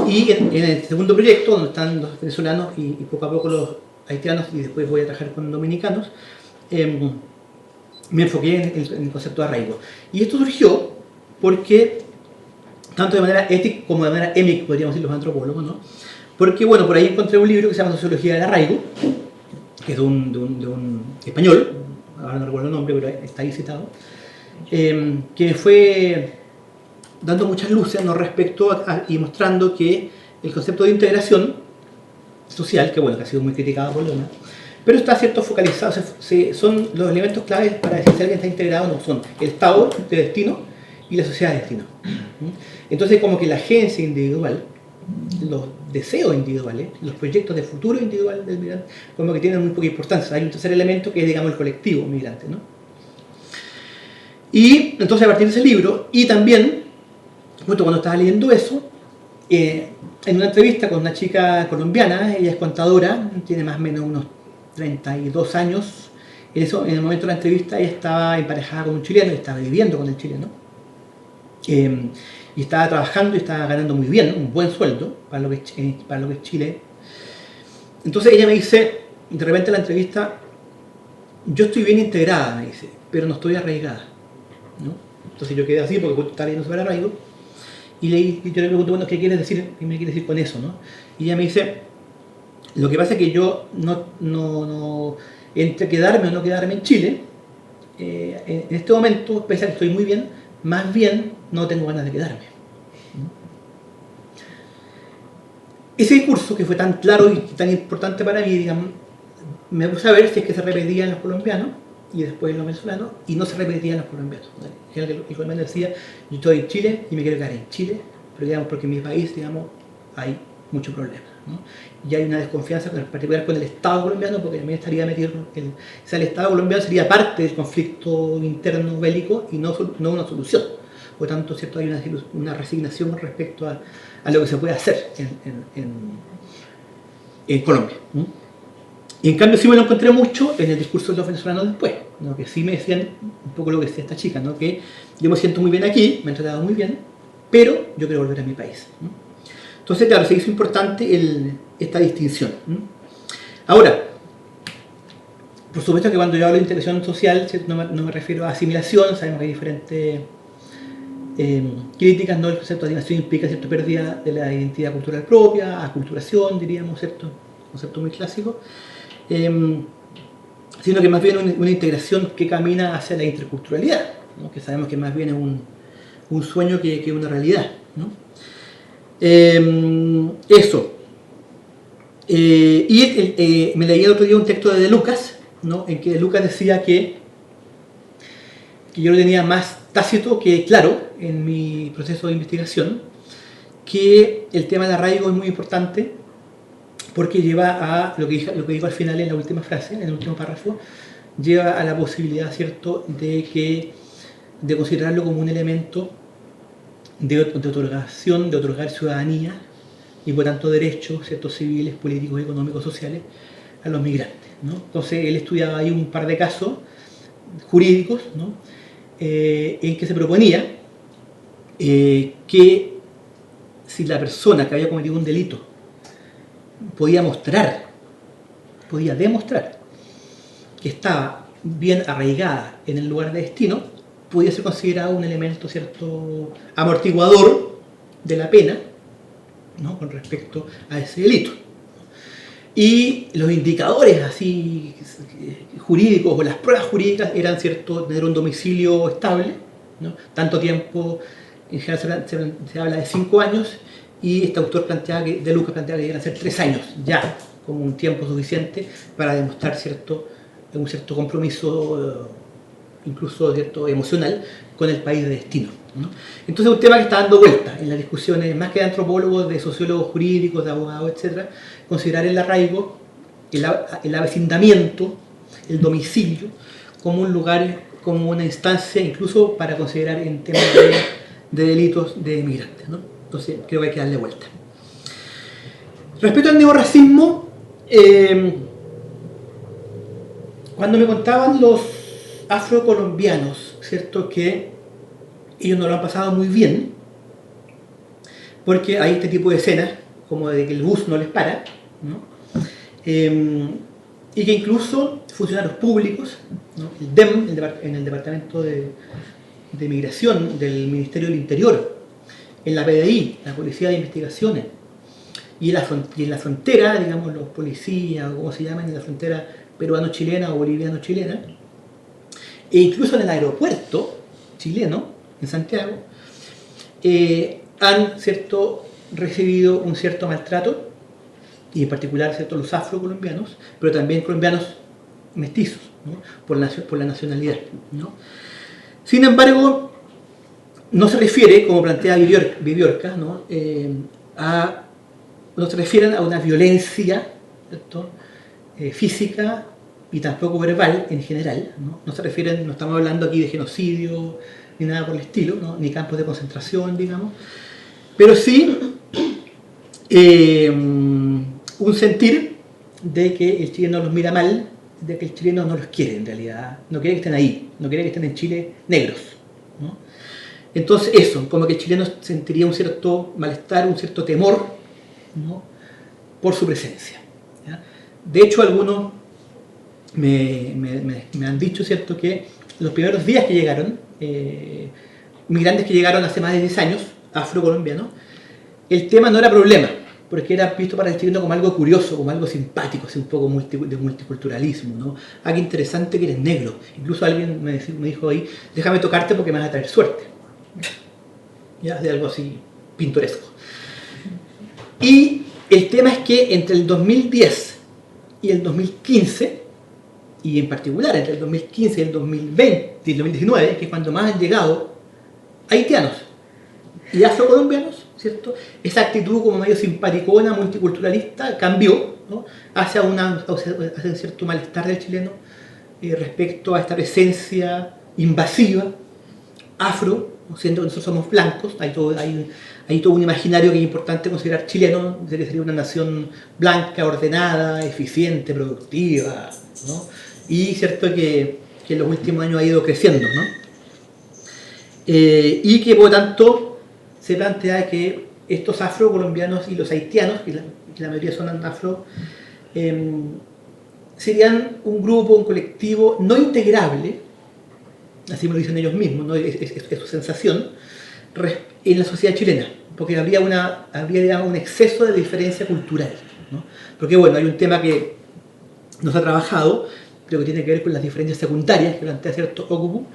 Y en el segundo proyecto, donde están los venezolanos y poco a poco los haitianos, y después voy a trabajar con dominicanos, me enfoqué en el concepto de arraigo. Y esto surgió porque, tanto de manera ética como de manera émica, podríamos decir los antropólogos, ¿no? Porque, bueno, por ahí encontré un libro que se llama Sociología del Arraigo, que es de un español, ahora no recuerdo el nombre, pero está ahí citado, que fue dando muchas luces, ¿no?, respecto y mostrando que el concepto de integración social, que bueno, que ha sido muy criticado por Loma, pero está cierto focalizado, son los elementos claves para decir si alguien está integrado o no, son el estado de destino y la sociedad de destino. Entonces, como que la agencia individual, los deseos individuales, los proyectos de futuro individual del migrante, como que tienen muy poca importancia. Hay un tercer elemento que es, digamos, el colectivo migrante, ¿no? Y entonces, a partir de ese libro, y también justo cuando estaba leyendo eso, en una entrevista con una chica colombiana, ella es contadora, tiene más o menos unos 32 años, en el momento de la entrevista ella estaba emparejada con un chileno, y estaba viviendo con el chileno, y estaba trabajando y estaba ganando muy bien, un buen sueldo para lo que es Chile, entonces ella me dice, de repente en la entrevista, yo estoy bien integrada, me dice, pero no estoy arraigada, ¿no? Entonces yo quedé así porque justo estaba leyendo sobre arraigo, y yo le pregunto, bueno, ¿qué quieres decir? ¿Qué me quieres decir con eso, no? Y ella me dice, lo que pasa es que yo no entre quedarme o no quedarme en Chile, en este momento, pese a que estoy muy bien, más bien no tengo ganas de quedarme. Ese discurso, que fue tan claro y tan importante para mí, digamos, me puse a ver si es que se repetía en los colombianos y después en los venezolanos, y no se repetía en los colombianos. El colombiano decía, yo estoy en Chile y me quiero quedar en Chile, pero digamos, porque en mi país, digamos, hay mucho problema, ¿no? Y hay una desconfianza, en particular con el Estado colombiano, porque también estaría metido, o sea, el Estado colombiano sería parte del conflicto interno bélico y no una solución. Por lo tanto, ¿cierto? Hay una resignación respecto a lo que se puede hacer en Colombia, ¿no? Y en cambio sí me lo encontré mucho en el discurso de los venezolanos después, ¿no? Que sí me decían un poco lo que decía esta chica, ¿no? Que yo me siento muy bien aquí, me han tratado muy bien, pero yo quiero volver a mi país, ¿no? Entonces, claro, se hizo importante esta distinción, ¿no? Ahora, por supuesto que cuando yo hablo de integración social, no me refiero a asimilación, sabemos que hay diferentes críticas, ¿no? El concepto de asimilación implica cierta pérdida de la identidad cultural propia, aculturación, diríamos, ¿cierto? Un concepto muy clásico. Sino que más bien una integración que camina hacia la interculturalidad, ¿no? Que sabemos que más bien es un sueño que una realidad, ¿no? Eso. Me leí el otro día un texto de Lucas, ¿no? En que Lucas decía que yo lo tenía más tácito que claro en mi proceso de investigación, que el tema del arraigo es muy importante porque lleva a lo que digo al final en la última frase, en el último párrafo, lleva a la posibilidad, ¿cierto?, de considerarlo como un elemento de otorgar ciudadanía y por tanto derechos, ¿cierto?, civiles, políticos, económicos, sociales a los migrantes, ¿no? Entonces él estudiaba ahí un par de casos jurídicos, ¿no? En que se proponía que si la persona que había cometido un delito podía demostrar que estaba bien arraigada en el lugar de destino, podía ser considerado un elemento, ¿cierto?, amortiguador de la pena, ¿no?, con respecto a ese delito. Y los indicadores así jurídicos o las pruebas jurídicas eran, ¿cierto?, tener un domicilio estable, ¿no? Tanto tiempo, en general se habla de 5 años, y este autor de Lucas planteaba que debían ser 3 años, ya como un tiempo suficiente para demostrar un cierto compromiso, incluso cierto emocional, con el país de destino, ¿no? Entonces es un tema que está dando vuelta en las discusiones, más que de antropólogos, de sociólogos jurídicos, de abogados, etc., considerar el arraigo, el avecindamiento, el domicilio, como un lugar, como una instancia, incluso para considerar en temas de delitos de migrantes, ¿no? Entonces creo que hay que darle vuelta. Respecto al neorracismo, cuando me contaban los afrocolombianos, ¿cierto?, que ellos no lo han pasado muy bien, porque hay este tipo de escenas, como de que el bus no les para, ¿no? Y que incluso funcionarios públicos, ¿no?, el DEM, en el Departamento de Migración del Ministerio del Interior, en la PDI, la Policía de Investigaciones, y en la frontera, digamos, los policías, o como se llaman, en la frontera peruano-chilena o boliviano-chilena, e incluso en el aeropuerto chileno, en Santiago, han, ¿cierto?, recibido un cierto maltrato, y en particular, ¿cierto?, los afrocolombianos, pero también colombianos mestizos, ¿no?, por la nacionalidad, ¿no? Sin embargo, no se refiere, como plantea Viviorca, ¿no?, no se refieren a una violencia, ¿cierto?, física y tampoco verbal en general, ¿no? No se refieren, no estamos hablando aquí de genocidio ni nada por el estilo, ¿no?, ni campos de concentración, digamos, pero sí un sentir de que el chileno los mira mal, de que el chileno no los quiere en realidad, no quiere que estén ahí, no quiere que estén en Chile negros, ¿no? Entonces eso, como que el chileno sentiría un cierto malestar, un cierto temor, ¿no?, por su presencia, ¿ya? De hecho, algunos me han dicho, ¿cierto?, que los primeros días que llegaron, migrantes que llegaron hace más de 10 años, afrocolombianos, el tema no era problema, porque era visto para el chileno como algo curioso, como algo simpático, así un poco de multiculturalismo, ¿no? Ah, qué interesante que eres negro. Incluso alguien me dijo ahí, déjame tocarte porque me vas a traer suerte. Ya, de algo así pintoresco. Y el tema es que entre el 2010 y el 2015, y en particular entre el 2015 y el 2020 y el 2019, que es cuando más han llegado haitianos y afrocolombianos, ¿cierto? Esa actitud como medio simpaticona, multiculturalista, cambió, ¿no? hacia un cierto malestar del chileno respecto a esta presencia invasiva afro, ¿no? Siendo que nosotros somos blancos, hay todo un imaginario que es importante considerar chileno, de que sería una nación blanca, ordenada, eficiente, productiva, ¿no? Y cierto que en los últimos años ha ido creciendo, ¿no? Y que por lo tanto se plantea que estos afrocolombianos y los haitianos, que la mayoría son afro, serían un grupo, un colectivo no integrable, así me lo dicen ellos mismos, ¿no? es su sensación, en la sociedad chilena, porque habría digamos, un exceso de diferencia cultural, ¿no? Porque bueno, hay un tema que nos ha trabajado, creo que tiene que ver con las diferencias secundarias que plantea cierto Okupu,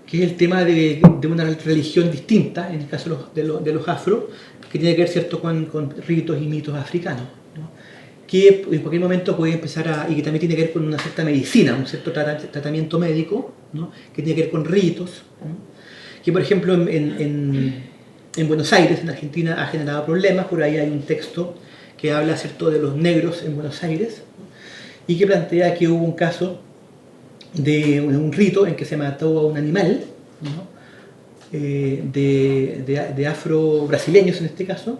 que es el tema de una religión distinta, en el caso de los afro, que tiene que ver cierto con ritos y mitos africanos, ¿no? Que en cualquier momento puede empezar y que también tiene que ver con una cierta medicina, un cierto tratamiento médico, ¿no? Que tiene que ver con ritos, ¿no? Que por ejemplo en Buenos Aires, en Argentina, ha generado problemas. Por ahí hay un texto que habla, ¿cierto?, de los negros en Buenos Aires, ¿no? Y que plantea que hubo un caso de un rito en que se mató a un animal, ¿no? de afro-brasileños en este caso,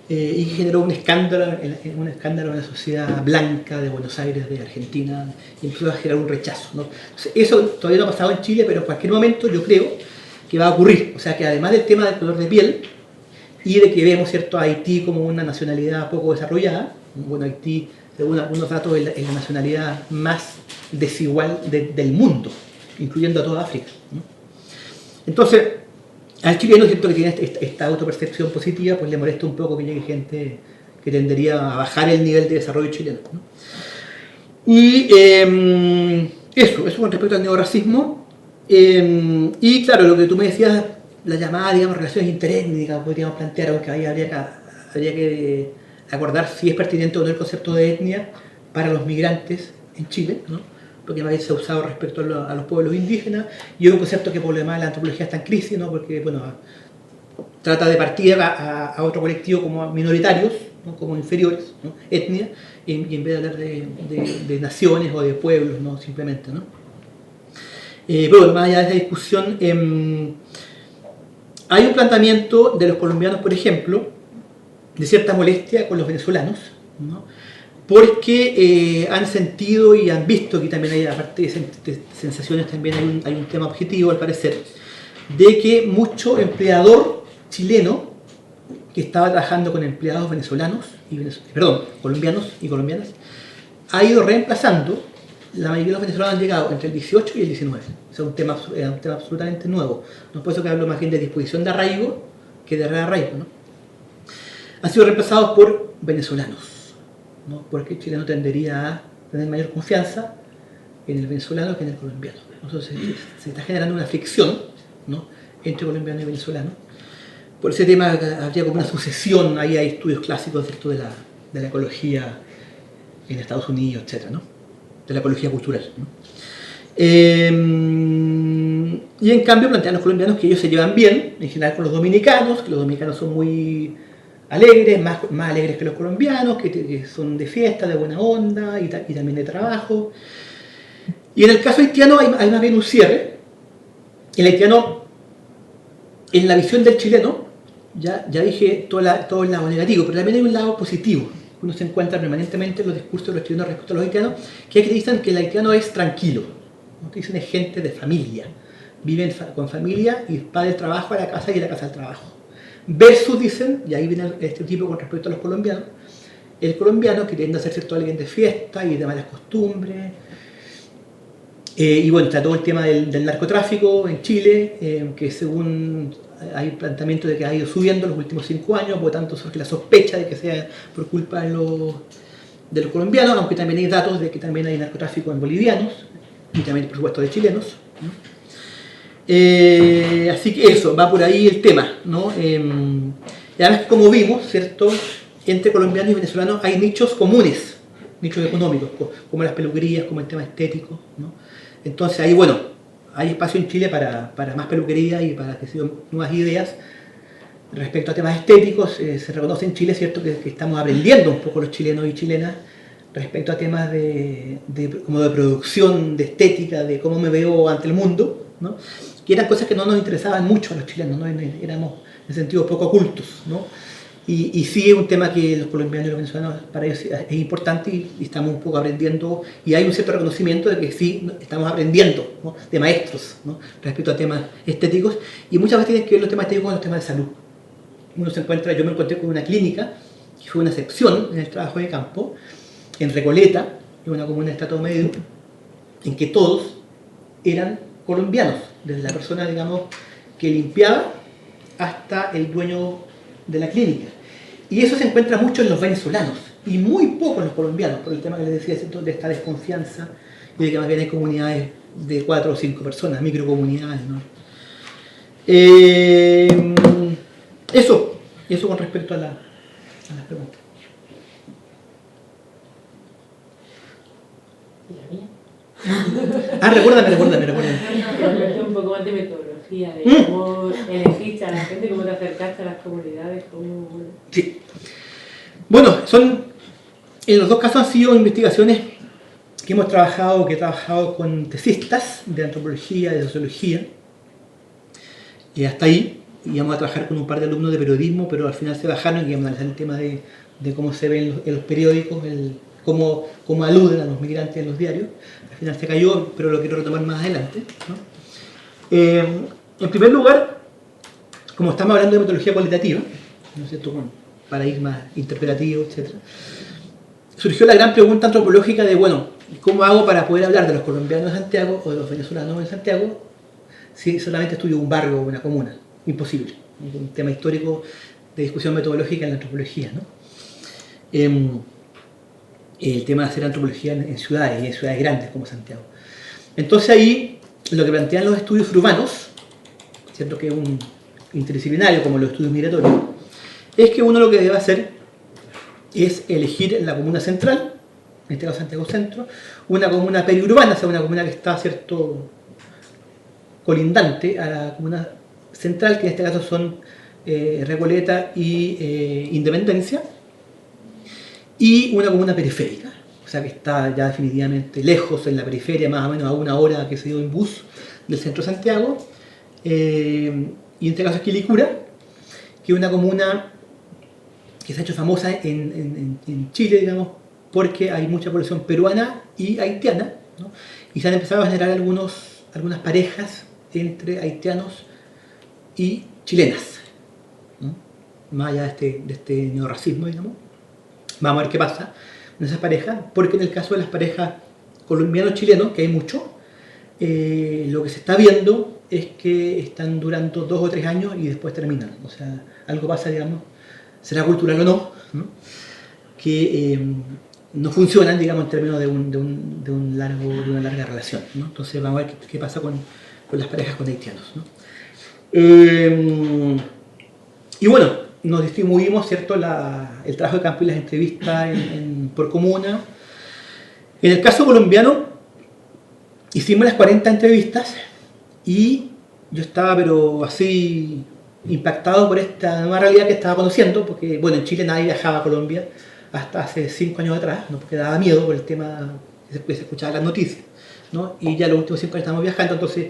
y que generó un escándalo en la sociedad blanca de Buenos Aires, de Argentina, y empezó a generar un rechazo, ¿no? Entonces, eso todavía no ha pasado en Chile, pero en cualquier momento yo creo que va a ocurrir. O sea que además del tema del color de piel y de que vemos, ¿cierto?, a Haití como una nacionalidad poco desarrollada, bueno, Haití, según algunos datos, es la nacionalidad más desigual del mundo, incluyendo a toda África, ¿no? Entonces, al chileno, ¿cierto?, que tiene esta autopercepción positiva, pues le molesta un poco que llegue gente que tendería a bajar el nivel de desarrollo chileno, ¿no? Y eso con respecto al neorracismo. Y claro, lo que tú me decías, la llamada, digamos, relaciones interétnicas, podríamos plantear, aunque ahí habría que acordar si es pertinente o no el concepto de etnia para los migrantes en Chile, ¿no? Porque a veces se ha usado respecto a los pueblos indígenas, y es un concepto que por lo demás la antropología está en crisis, ¿no? Porque bueno, trata de partir a otro colectivo como minoritarios, ¿no?, como inferiores, ¿no?, etnia, y en vez de hablar de naciones o de pueblos, ¿no?, simplemente, ¿no? Pero más allá de esa discusión, hay un planteamiento de los colombianos, por ejemplo, de cierta molestia con los venezolanos, ¿no?, porque han sentido y han visto que también hay, aparte de sensaciones, también hay un tema objetivo, al parecer, de que mucho empleador chileno que estaba trabajando con empleados venezolanos colombianos y colombianas, ha ido reemplazando. La mayoría de los venezolanos han llegado entre el 18 y el 19. O sea, un tema absolutamente nuevo. No es por eso que hablo más bien de disposición de arraigo que de rearraigo, ¿no? Han sido reemplazados por venezolanos, ¿no? Porque el chileno tendería a tener mayor confianza en el venezolano que en el colombiano. Entonces se está generando una fricción, ¿no?, entre colombiano y venezolano. Por ese tema habría como una sucesión. Ahí hay estudios clásicos, ¿cierto?, de la ecología en Estados Unidos, etc., ¿no?, de la ecología cultural, ¿no? Y en cambio plantean los colombianos que ellos se llevan bien, en general, con los dominicanos, que los dominicanos son muy alegres, más alegres que los colombianos, que son de fiesta, de buena onda y también de trabajo. Y en el caso haitiano hay más bien un cierre. El haitiano, en la visión del chileno, ya dije todo el lado negativo, pero también hay un lado positivo. Uno se encuentra permanentemente en los discursos de los chilenos respecto a los haitianos, que dicen que el haitiano es tranquilo, ¿no? Dicen es gente de familia, viven con familia y va del trabajo a la casa y de la casa al trabajo. Versus, dicen, y ahí viene este tipo con respecto a los colombianos, el colombiano queriendo hacer cierto alguien de fiesta y de malas costumbres. Y bueno, está todo el tema del narcotráfico en Chile, que según hay planteamiento de que ha ido subiendo en los últimos 5 años, por lo tanto surge la sospecha de que sea por culpa de los colombianos, aunque también hay datos de que también hay narcotráfico en bolivianos y también por supuesto de chilenos, ¿no? Así que eso, va por ahí el tema, ¿no? Y además, como vimos, ¿cierto? Entre colombianos y venezolanos hay nichos comunes, nichos económicos, como las peluquerías, como el tema estético, ¿no? Entonces ahí, bueno, hay espacio en Chile para más peluquería y para que sean nuevas ideas. Respecto a temas estéticos, se reconoce en Chile, ¿cierto?, que estamos aprendiendo un poco los chilenos y chilenas respecto a temas como de producción, de estética, de cómo me veo ante el mundo, ¿no? Que eran cosas que no nos interesaban mucho a los chilenos, ¿no? Éramos en sentido poco ocultos, ¿no? Y sí es un tema que los colombianos y los venezolanos para ellos es importante y estamos un poco aprendiendo, y hay un cierto reconocimiento de que sí estamos aprendiendo, ¿no?, de maestros, ¿no?, respecto a temas estéticos, y muchas veces tienen que ver los temas estéticos con los temas de salud. Yo me encontré con una clínica que fue una excepción en el trabajo de campo, en Recoleta, en una comuna de estrato medio, en que todos eran colombianos, desde la persona, digamos, que limpiaba hasta el dueño de la clínica. Y eso se encuentra mucho en los venezolanos y muy poco en los colombianos, por el tema que les decía, ¿cierto?, de esta desconfianza y de que más bien hay comunidades de 4 o 5 personas, microcomunidades, ¿no? Eso con respecto a las preguntas. ¿Y la mía? Recuérdame. Hablarte un poco más de metodología, de cómo elegiste a la gente, cómo te acercaste a las comunidades, cómo... Sí. Bueno, en los dos casos han sido investigaciones que he trabajado con tesistas de antropología, de sociología, y hasta ahí íbamos a trabajar con un par de alumnos de periodismo, pero al final se bajaron y íbamos a analizar el tema de cómo se ven en los periódicos, cómo aluden a los migrantes en los diarios. Al final se cayó, pero lo quiero retomar más adelante, ¿no? En primer lugar, como estamos hablando de metodología cualitativa, ¿no es cierto?, con paradigmas interpretativos, etc., surgió la gran pregunta antropológica de, bueno, ¿cómo hago para poder hablar de los colombianos de Santiago o de los venezolanos en Santiago si solamente estudio un barrio o una comuna? Imposible. Es un tema histórico de discusión metodológica en la antropología, ¿no? El tema de hacer antropología en ciudades y en ciudades grandes como Santiago. Entonces ahí lo que plantean los estudios urbanos, ¿cierto?, que es un interdisciplinario como los estudios migratorios, es que uno lo que debe hacer es elegir en la comuna central, en este caso Santiago Centro, una comuna periurbana, o sea, una comuna que está, ¿cierto?, colindante a la comuna central, que en este caso son Recoleta y Independencia, y una comuna periférica, o sea que está ya definitivamente lejos en la periferia, más o menos a 1 hora que se dio en bus del centro de Santiago, y en este caso es Quilicura, que es una comuna que se ha hecho famosa en Chile, digamos, porque hay mucha población peruana y haitiana, ¿no? Y se han empezado a generar algunas parejas entre haitianos y chilenas, ¿no?, más allá de este neorracismo, digamos. Vamos a ver qué pasa en esas parejas, porque en el caso de las parejas colombianos-chilenos, que hay mucho, lo que se está viendo es que están durando 2 o 3 años y después terminan. O sea, algo pasa, digamos, será cultural o no, ¿no?, que no funcionan, digamos, en términos de una larga relación, ¿no? Entonces vamos a ver qué pasa con las parejas con haitianos, ¿no? Y bueno, nos distribuimos, ¿cierto?, el trabajo de campo y las entrevistas por comuna. En el caso colombiano, hicimos las 40 entrevistas y yo estaba, pero así, impactado por esta nueva realidad que estaba conociendo, porque, bueno, en Chile nadie viajaba a Colombia hasta hace 5 años atrás, ¿no?, porque daba miedo por el tema que se escuchaba en las noticias, ¿no? Y ya los últimos 5 años estamos viajando, entonces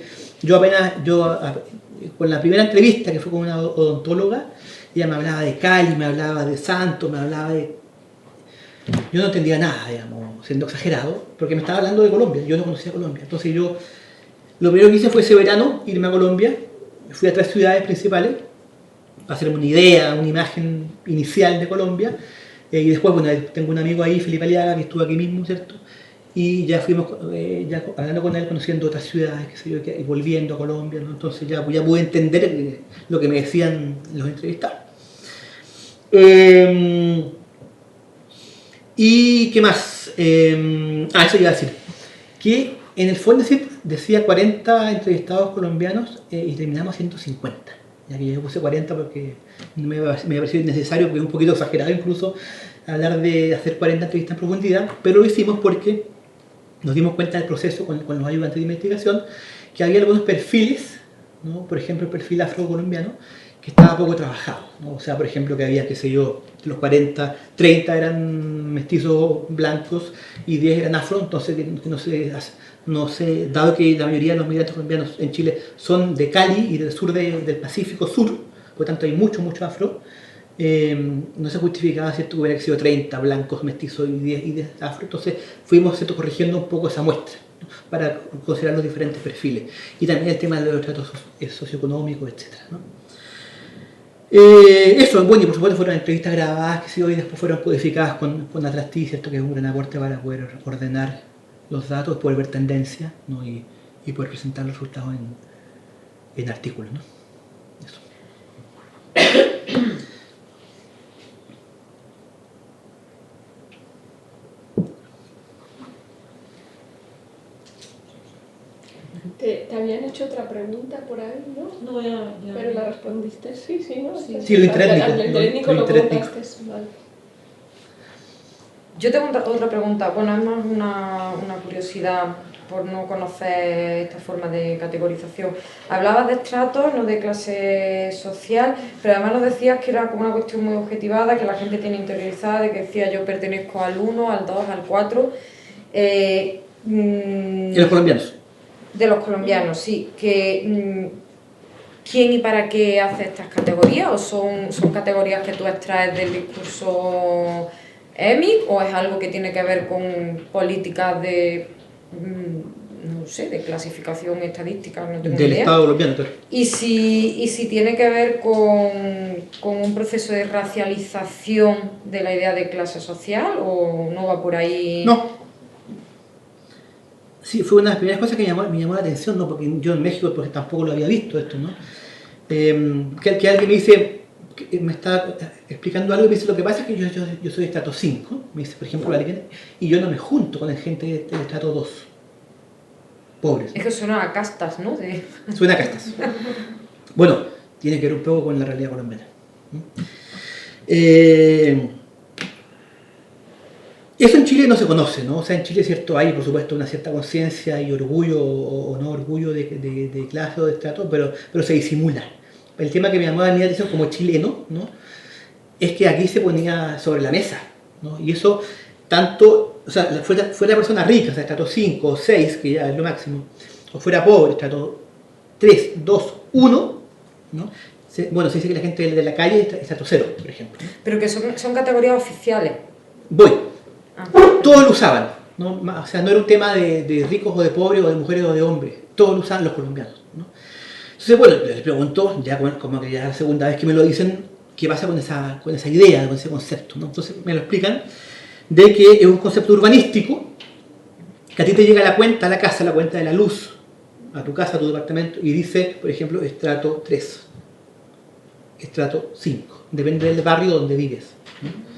con la primera entrevista, que fue con una odontóloga, ella me hablaba de Cali, me hablaba de Santos, me hablaba de... Yo no entendía nada, digamos, siendo exagerado, porque me estaba hablando de Colombia, yo no conocía Colombia. Entonces lo primero que hice fue ese verano irme a Colombia, fui a 3 ciudades principales, para hacerme una idea, una imagen inicial de Colombia, Y después, bueno, tengo un amigo ahí, Felipe Aliaga, que estuvo aquí mismo, ¿cierto? Y ya fuimos ya hablando con él, conociendo otras ciudades, qué sé yo, y volviendo a Colombia, ¿no? Entonces ya pude entender lo que me decían los entrevistados. ¿Y qué más? Eso iba a decir. Que en el fondo decía 40 entrevistados colombianos y terminamos 150. Ya que yo puse 40 porque me pareció innecesario, porque es un poquito exagerado incluso hablar de hacer 40 entrevistas en profundidad, pero lo hicimos porque nos dimos cuenta del proceso con los ayudantes de investigación que había algunos perfiles, ¿no? Por ejemplo el perfil afrocolombiano, que estaba poco trabajado, ¿no? O sea, por ejemplo, que había, qué sé yo, de los 40, 30 eran mestizos blancos y 10 eran afro, entonces no sé, dado que la mayoría de los migrantes colombianos en Chile son de Cali y del sur del Pacífico Sur, por lo tanto hay mucho afro, no se justificaba, ¿cierto?, que hubiera sido 30 blancos mestizos y 10 afro, entonces fuimos, ¿cierto?, corrigiendo un poco esa muestra, ¿no?, para considerar los diferentes perfiles, y también el tema de los tratos socioeconómicos, etc., ¿no? Eso, bueno, y por supuesto fueron entrevistas grabadas que sí, hoy después fueron codificadas con Atrasti, ¿cierto?, que es un gran aporte para poder ordenar los datos, poder ver tendencias, ¿no?, y poder presentar los resultados en artículos, ¿no? Eso. Te habían hecho otra pregunta por ahí, ¿no? No, ya. Pero la respondiste, sí, ¿no? Sí, lo interétnico. Lo interétnico lo contaste, vale. Yo tengo otra pregunta, bueno, es más una curiosidad por no conocer esta forma de categorización. Hablabas de estratos, no de clase social, pero además nos decías que era como una cuestión muy objetivada, que la gente tiene interiorizada, de que decía yo pertenezco al 1, al 2, al 4. ¿Y los colombianos? De los colombianos, sí. ¿Quién y para qué hace estas categorías? ¿O son categorías que tú extraes del discurso EMIC? ¿O es algo que tiene que ver con políticas de, no sé, de clasificación estadística? No tengo del idea. Estado colombiano, claro. ¿Y si tiene que ver con un proceso de racialización de la idea de clase social? ¿O no va por ahí? No. Sí, fue una de las primeras cosas que me llamó la atención, ¿no? Porque yo en México porque tampoco lo había visto esto, ¿no? Que alguien me dice, me está explicando algo y me dice, lo que pasa es que yo soy de estrato 5, me dice, por ejemplo, alguien, y yo no me junto con la gente de estrato 2, pobres. Es que suena a castas, ¿no? Suena a castas. Bueno, tiene que ver un poco con la realidad colombiana. Eso en Chile no se conoce, ¿no? O sea, en Chile, cierto, hay por supuesto una cierta conciencia y orgullo o no orgullo de clase o de estrato, pero se disimula. El tema que me llamó a mí la atención como chileno, ¿no?, es que aquí se ponía sobre la mesa, ¿no? Y eso tanto, o sea, fuera persona rica, o sea, estrato 5 o 6, que ya es lo máximo, o fuera pobre, estrato 3, 2, 1, ¿no? Bueno, se dice que la gente de la calle es estrato 0, por ejemplo, ¿no? Pero que son categorías oficiales. Voy. Todos lo usaban, ¿no? O sea, no era un tema de ricos o de pobres o de mujeres o de hombres, todos lo usaban los colombianos, ¿no? Entonces, bueno, les pregunto, ya como que ya es la segunda vez que me lo dicen, qué pasa con esa idea, con ese concepto, ¿no? Entonces me lo explican de que es un concepto urbanístico, que a ti te llega la cuenta a la casa, la cuenta de la luz, a tu casa, a tu departamento, y dice, por ejemplo, estrato 3, estrato 5, depende del barrio donde vives, ¿no?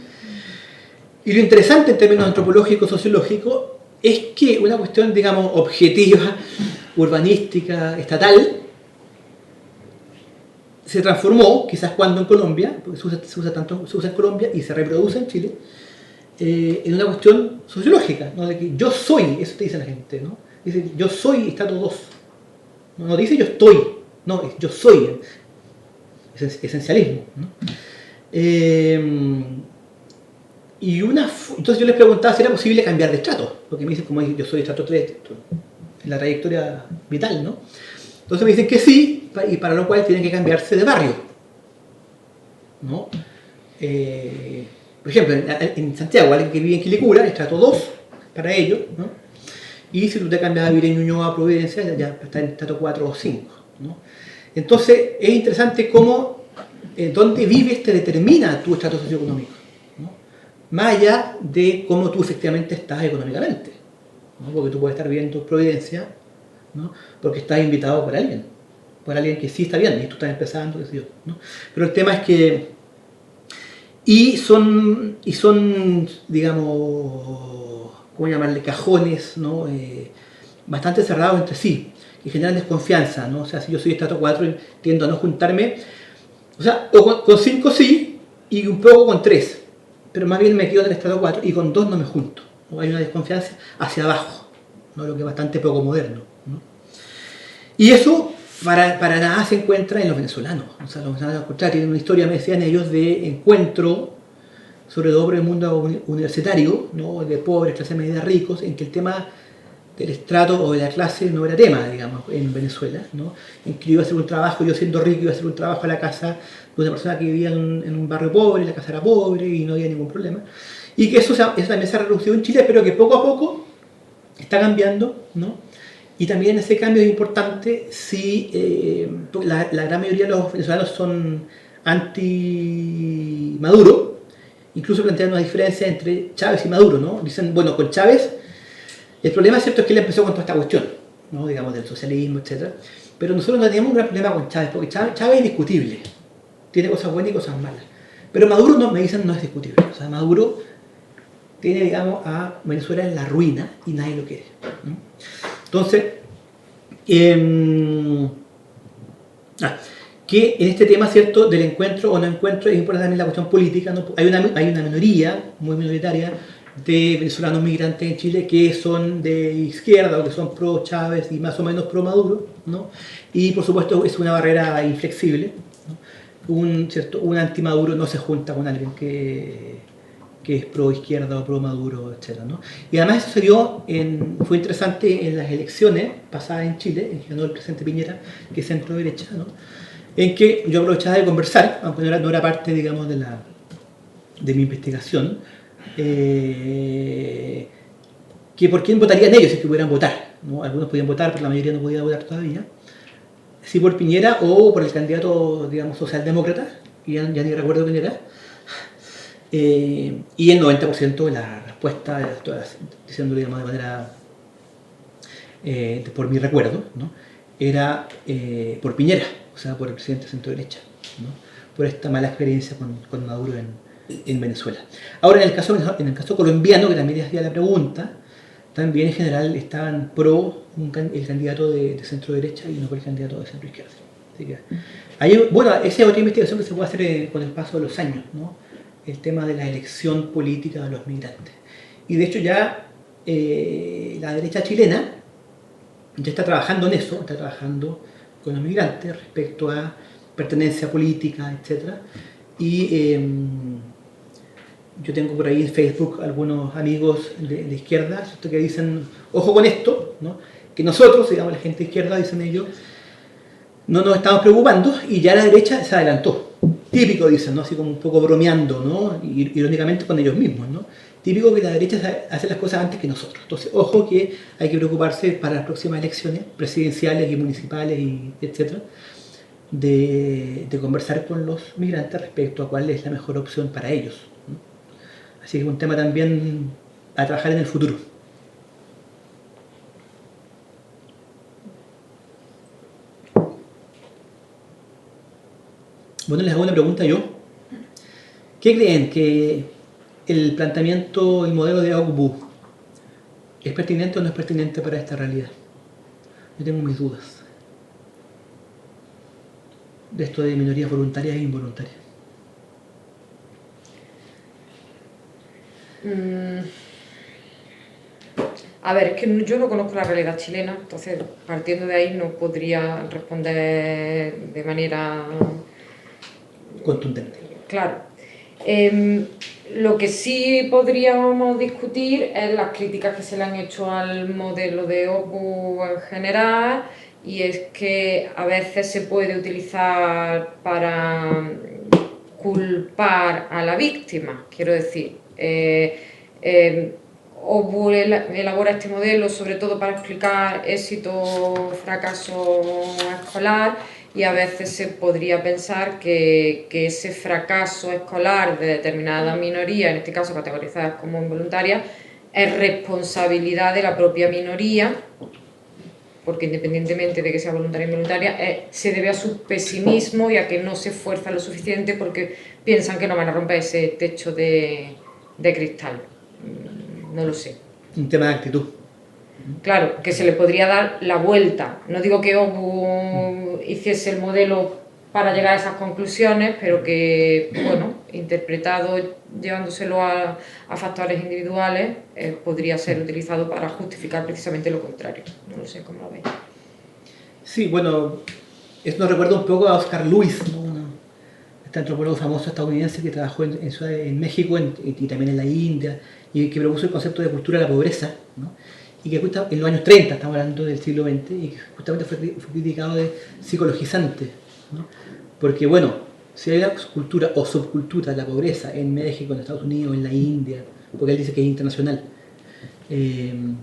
Y lo interesante en términos antropológicos, sociológicos, es que una cuestión, digamos, objetiva, urbanística, estatal, se transformó, quizás cuando en Colombia, porque se usa en Colombia y se reproduce en Chile, en una cuestión sociológica, ¿no? De que yo soy, eso te dice la gente, ¿no? Dice, yo soy estrato 2. No dice yo estoy, no, yo soy, esencialismo, ¿no? Entonces yo les preguntaba si era posible cambiar de estrato, porque me dicen, como yo soy estrato 3, en la trayectoria vital, ¿no? Entonces me dicen que sí, y para lo cual tienen que cambiarse de barrio, ¿no? Por ejemplo, en Santiago, alguien que vive en Quilicura, estrato 2 para ellos, ¿no? Y si tú te cambias a vivir en Ñuñoa, Providencia, ya está en estrato 4 o 5, ¿no? Entonces es interesante cómo dónde vives te determina tu estrato socioeconómico, ¿no? más allá de cómo tú efectivamente estás económicamente, ¿no? Porque tú puedes estar bien en tu providencia, ¿no? Porque estás invitado por alguien que sí está bien y tú estás empezando, qué sé yo, ¿no? Pero el tema es que son, digamos, ¿cómo llamarle? Cajones, ¿no? Bastante cerrados entre sí, que generan desconfianza, ¿no? O sea, si yo soy estrato 4 tiendo a no juntarme, o sea, o con 5 sí, y un poco con 3, pero más bien me quedo en el estrato 4 y con 2 no me junto, ¿no? Hay una desconfianza hacia abajo, ¿no? Lo que es bastante poco moderno, ¿no? Y eso para nada se encuentra en los venezolanos. O sea, los venezolanos, al contrario, tienen una historia, me decían ellos, de encuentro, sobre todo por el mundo universitario, ¿no? De pobres, clase media, ricos, en que el tema del estrato o de la clase no era tema, digamos, en Venezuela, ¿no? En que yo iba a hacer un trabajo, yo siendo rico, iba a hacer un trabajo a la casa de una persona que vivía en un barrio pobre, la casa era pobre y no había ningún problema. Y que eso también se ha reducido en Chile, pero que poco a poco está cambiando, ¿no? Y también ese cambio es importante si la gran mayoría de los venezolanos son anti-Maduro, incluso plantean una diferencia entre Chávez y Maduro, ¿no? Dicen, bueno, con Chávez, el problema cierto es que él empezó con toda esta cuestión, ¿no? Digamos, del socialismo, etc. Pero nosotros no teníamos un gran problema con Chávez, porque Chávez es discutible, tiene cosas buenas y cosas malas. Pero Maduro, no, me dicen, no es discutible. O sea, Maduro tiene, digamos, a Venezuela en la ruina y nadie lo quiere, ¿no? Entonces, que en este tema, ¿cierto?, del encuentro o no encuentro, es importante también la cuestión política, ¿no? Hay una minoría, muy minoritaria, de venezolanos migrantes en Chile que son de izquierda o que son pro Chávez y más o menos pro Maduro, ¿no? Y por supuesto es una barrera inflexible, ¿no? Un anti-Maduro no se junta con alguien que es pro izquierda o pro Maduro, etc., ¿no? Y además eso fue interesante en las elecciones pasadas en Chile, en que ganó el presidente Piñera, que es centro derecha, ¿no? En que yo aprovechaba de conversar, aunque no era parte, digamos, de mi investigación, que por quién votarían ellos si que pudieran votar, ¿no? Algunos podían votar, pero la mayoría no podía votar todavía, si por Piñera o por el candidato, digamos, socialdemócrata, que ya ni recuerdo quién era. Y el 90% de la respuesta, estoy diciendo, digamos, de manera, por mi recuerdo, ¿no? Era por Piñera, o sea, por el presidente de centro derecha, ¿no? Por esta mala experiencia con Maduro en Venezuela. Ahora, en el caso colombiano, que también hacía la pregunta, también en general estaban pro el candidato de centro derecha y no por el candidato de centro izquierda. Así que, bueno, esa es otra investigación que se puede hacer con el paso de los años, ¿no? El tema de la elección política de los migrantes. Y de hecho ya la derecha chilena ya está trabajando en eso, está trabajando con los migrantes respecto a pertenencia política, etc. Y yo tengo por ahí en Facebook algunos amigos de izquierda que dicen, ojo con esto, ¿no? Que nosotros, digamos la gente de izquierda, dicen ellos, no nos estamos preocupando, y ya la derecha se adelantó. Típico, dicen, ¿no? Así como un poco bromeando, ¿no? Irónicamente con ellos mismos, ¿no? Típico que la derecha hace las cosas antes que nosotros. Entonces, ojo que hay que preocuparse para las próximas elecciones presidenciales y municipales, etc., de conversar con los migrantes respecto a cuál es la mejor opción para ellos, ¿no? Así que es un tema también a trabajar en el futuro. Bueno, les hago una pregunta yo. ¿Qué creen? ¿Que el planteamiento y modelo de Ogbu es pertinente o no es pertinente para esta realidad? Yo tengo mis dudas de esto de minorías voluntarias e involuntarias. A ver, es que yo no conozco la realidad chilena, entonces partiendo de ahí no podría responder de manera contundente. Claro. Lo que sí podríamos discutir es las críticas que se le han hecho al modelo de Ogbu en general, y es que a veces se puede utilizar para culpar a la víctima, quiero decir. Ogbu elabora este modelo sobre todo para explicar éxito o fracaso escolar, y a veces se podría pensar que ese fracaso escolar de determinada minoría, en este caso categorizadas como involuntarias, es responsabilidad de la propia minoría, porque independientemente de que sea voluntaria o involuntaria, se debe a su pesimismo y a que no se esfuerza lo suficiente porque piensan que no van a romper ese techo de cristal. No lo sé. Un tema de actitud. Claro, que se le podría dar la vuelta. No digo que Obu hiciese el modelo para llegar a esas conclusiones, pero que, bueno, interpretado, llevándoselo a factores individuales, podría ser utilizado para justificar precisamente lo contrario. No lo sé cómo lo veis. Sí, bueno, esto nos recuerda un poco a Oscar Lewis, ¿no? Este antropólogo famoso estadounidense que trabajó en México y también en la India, y que propuso el concepto de cultura de la pobreza, ¿no? Y que en los años 30, estamos hablando del siglo XX, y que justamente fue criticado de psicologizante, ¿no? Porque bueno, si hay una cultura o subcultura de la pobreza en México, en Estados Unidos, en la India, porque él dice que es internacional, el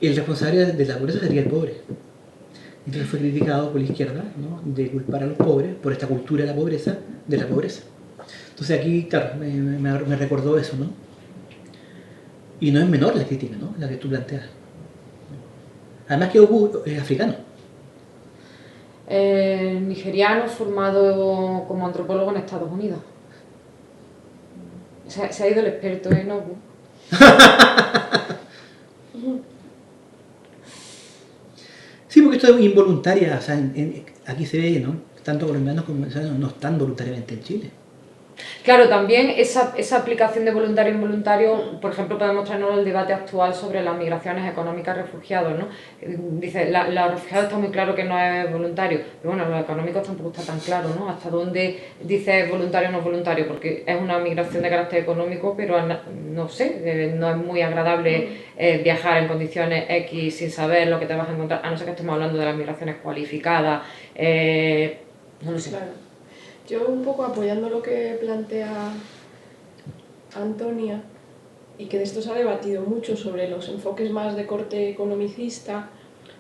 responsable de la pobreza sería el pobre. Entonces fue criticado por la izquierda, ¿no? De culpar a los pobres por esta cultura de la pobreza, Entonces aquí, claro, me recordó eso, ¿no? Y no es menor la crítica, ¿no? La que tú planteas. Además que Obu es africano. Nigeriano formado como antropólogo en Estados Unidos. Se ha ido el experto en Obu. Sí, porque esto es involuntaria, o sea, aquí se ve, ¿no? Tanto colombianos como venezolanos no están voluntariamente en Chile. Claro, también esa aplicación de voluntario e involuntario, por ejemplo, podemos traernos el debate actual sobre las migraciones económicas refugiados, ¿no? Dice, los refugiados está muy claro que no es voluntario, pero bueno, los económicos tampoco está tan claro, ¿no? Hasta dónde dice voluntario o no voluntario, porque es una migración de carácter económico, pero no sé, no es muy agradable viajar en condiciones X sin saber lo que te vas a encontrar, a no ser que estemos hablando de las migraciones cualificadas, no lo sé. Claro. Yo un poco apoyando lo que plantea Antonia, y que de esto se ha debatido mucho sobre los enfoques más de corte economicista,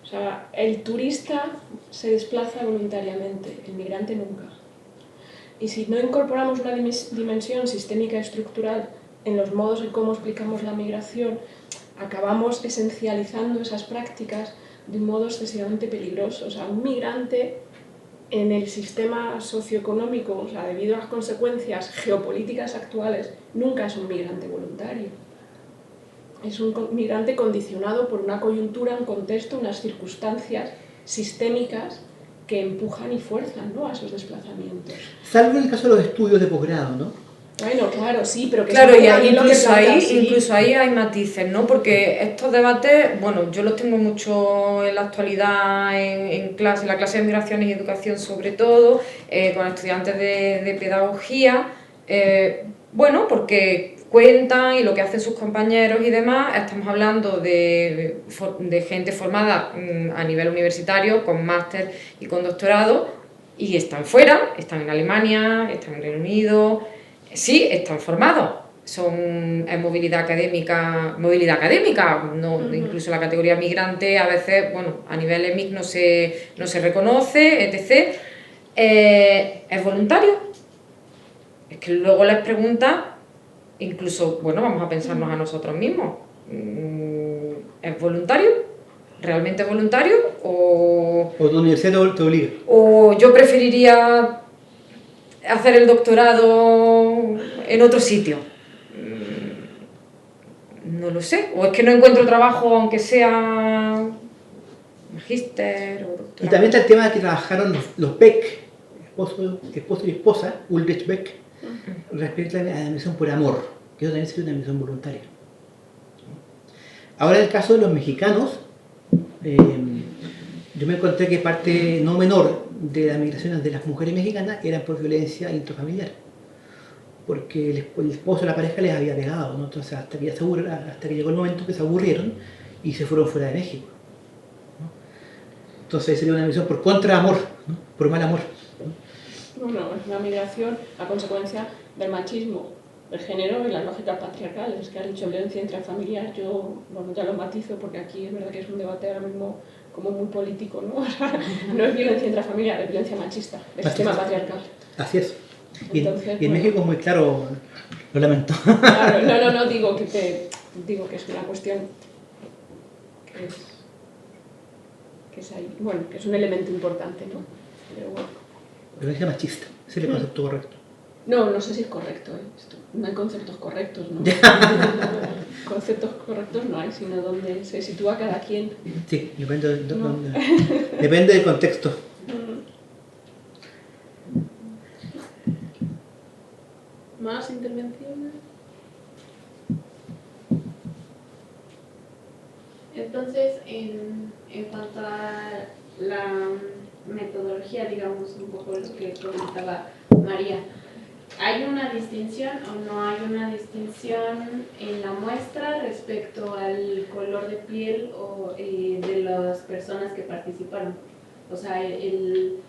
o sea, el turista se desplaza voluntariamente, el migrante nunca. Y si no incorporamos una dimensión sistémica y estructural en los modos en cómo explicamos la migración, acabamos esencializando esas prácticas de un modo excesivamente peligroso. O sea, un migrante en el sistema socioeconómico, o sea, debido a las consecuencias geopolíticas actuales, nunca es un migrante voluntario. Es un migrante condicionado por una coyuntura, un contexto, unas circunstancias sistémicas que empujan y fuerzan, ¿no?, a esos desplazamientos. Salvo en el caso de los estudios de posgrado, ¿no? Bueno, claro, sí, pero que claro, y incluso incluso ahí hay matices, ¿no? Porque estos debates, bueno, yo los tengo mucho en la actualidad en la clase de migraciones y educación sobre todo, con estudiantes de pedagogía, bueno, porque cuentan y lo que hacen sus compañeros y demás, estamos hablando de gente formada a nivel universitario, con máster y con doctorado, y están fuera, están en Alemania, están en Reino Unido. Sí, están formados, es movilidad académica, no, incluso la categoría migrante a veces, bueno, a nivel EMIC no se reconoce, etc. ¿Es voluntario? Es que luego les pregunta, incluso, bueno, vamos a pensarnos a nosotros mismos, ¿es voluntario? ¿Realmente es voluntario? ¿O tu universidad te obliga? ¿O yo preferiría hacer el doctorado en otro sitio? No lo sé. O es que no encuentro trabajo aunque sea magíster o doctorado. Y también está el tema que trabajaron los Beck, esposo y esposa, Ulrich Beck, respecto a la admisión por amor, que eso también sería una admisión voluntaria. Ahora en el caso de los mexicanos, yo me encontré que parte no menor de las migraciones de las mujeres mexicanas eran por violencia intrafamiliar, porque el esposo de la pareja les había pegado, ¿no? Entonces hasta que llegó el momento que se aburrieron y se fueron fuera de México, ¿no? Entonces sería una migración por contraamor, ¿no? Por mal amor, ¿no? Bueno, es una migración a consecuencia del machismo, del género y las lógicas patriarcales, que has dicho violencia intrafamiliar. Yo, bueno, ya lo matizo porque aquí es verdad que es un debate ahora mismo como muy político, ¿no? O sea, no es violencia intrafamiliar, es violencia machista, es sistema patriarcal. Así es. Y Entonces, en bueno. México es muy claro, lo lamento. Claro, no, digo que es una cuestión que es ahí, bueno, que es un elemento importante, ¿no? Pero bueno. Violencia machista, ese es el concepto correcto. No sé si es correcto, esto. No hay conceptos correctos, ¿no? Conceptos correctos no hay, sino donde se sitúa cada quien. Sí, depende del contexto. ¿Más intervenciones? Entonces, en cuanto a la metodología, digamos, un poco lo que comentaba María, ¿hay una distinción o no hay una distinción en la muestra respecto al color de piel o de las personas que participaron? O sea, el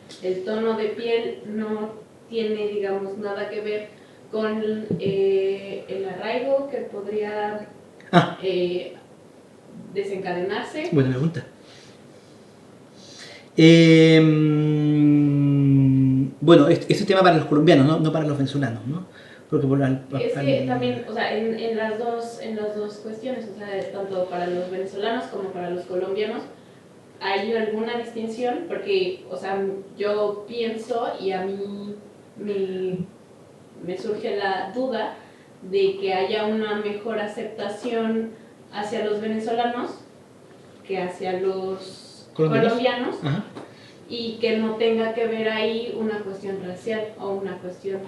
tono de piel no tiene, digamos, nada que ver con el arraigo que podría desencadenarse. Buena pregunta. Bueno, ese tema para los colombianos, no para los venezolanos, ¿no? Porque es que también, o sea, en las dos cuestiones, o sea, tanto para los venezolanos como para los colombianos, ¿hay alguna distinción? Porque, o sea, yo pienso y a mí me surge la duda de que haya una mejor aceptación hacia los venezolanos que hacia los colombianos. Ajá. Y que no tenga que ver ahí una cuestión racial o una cuestión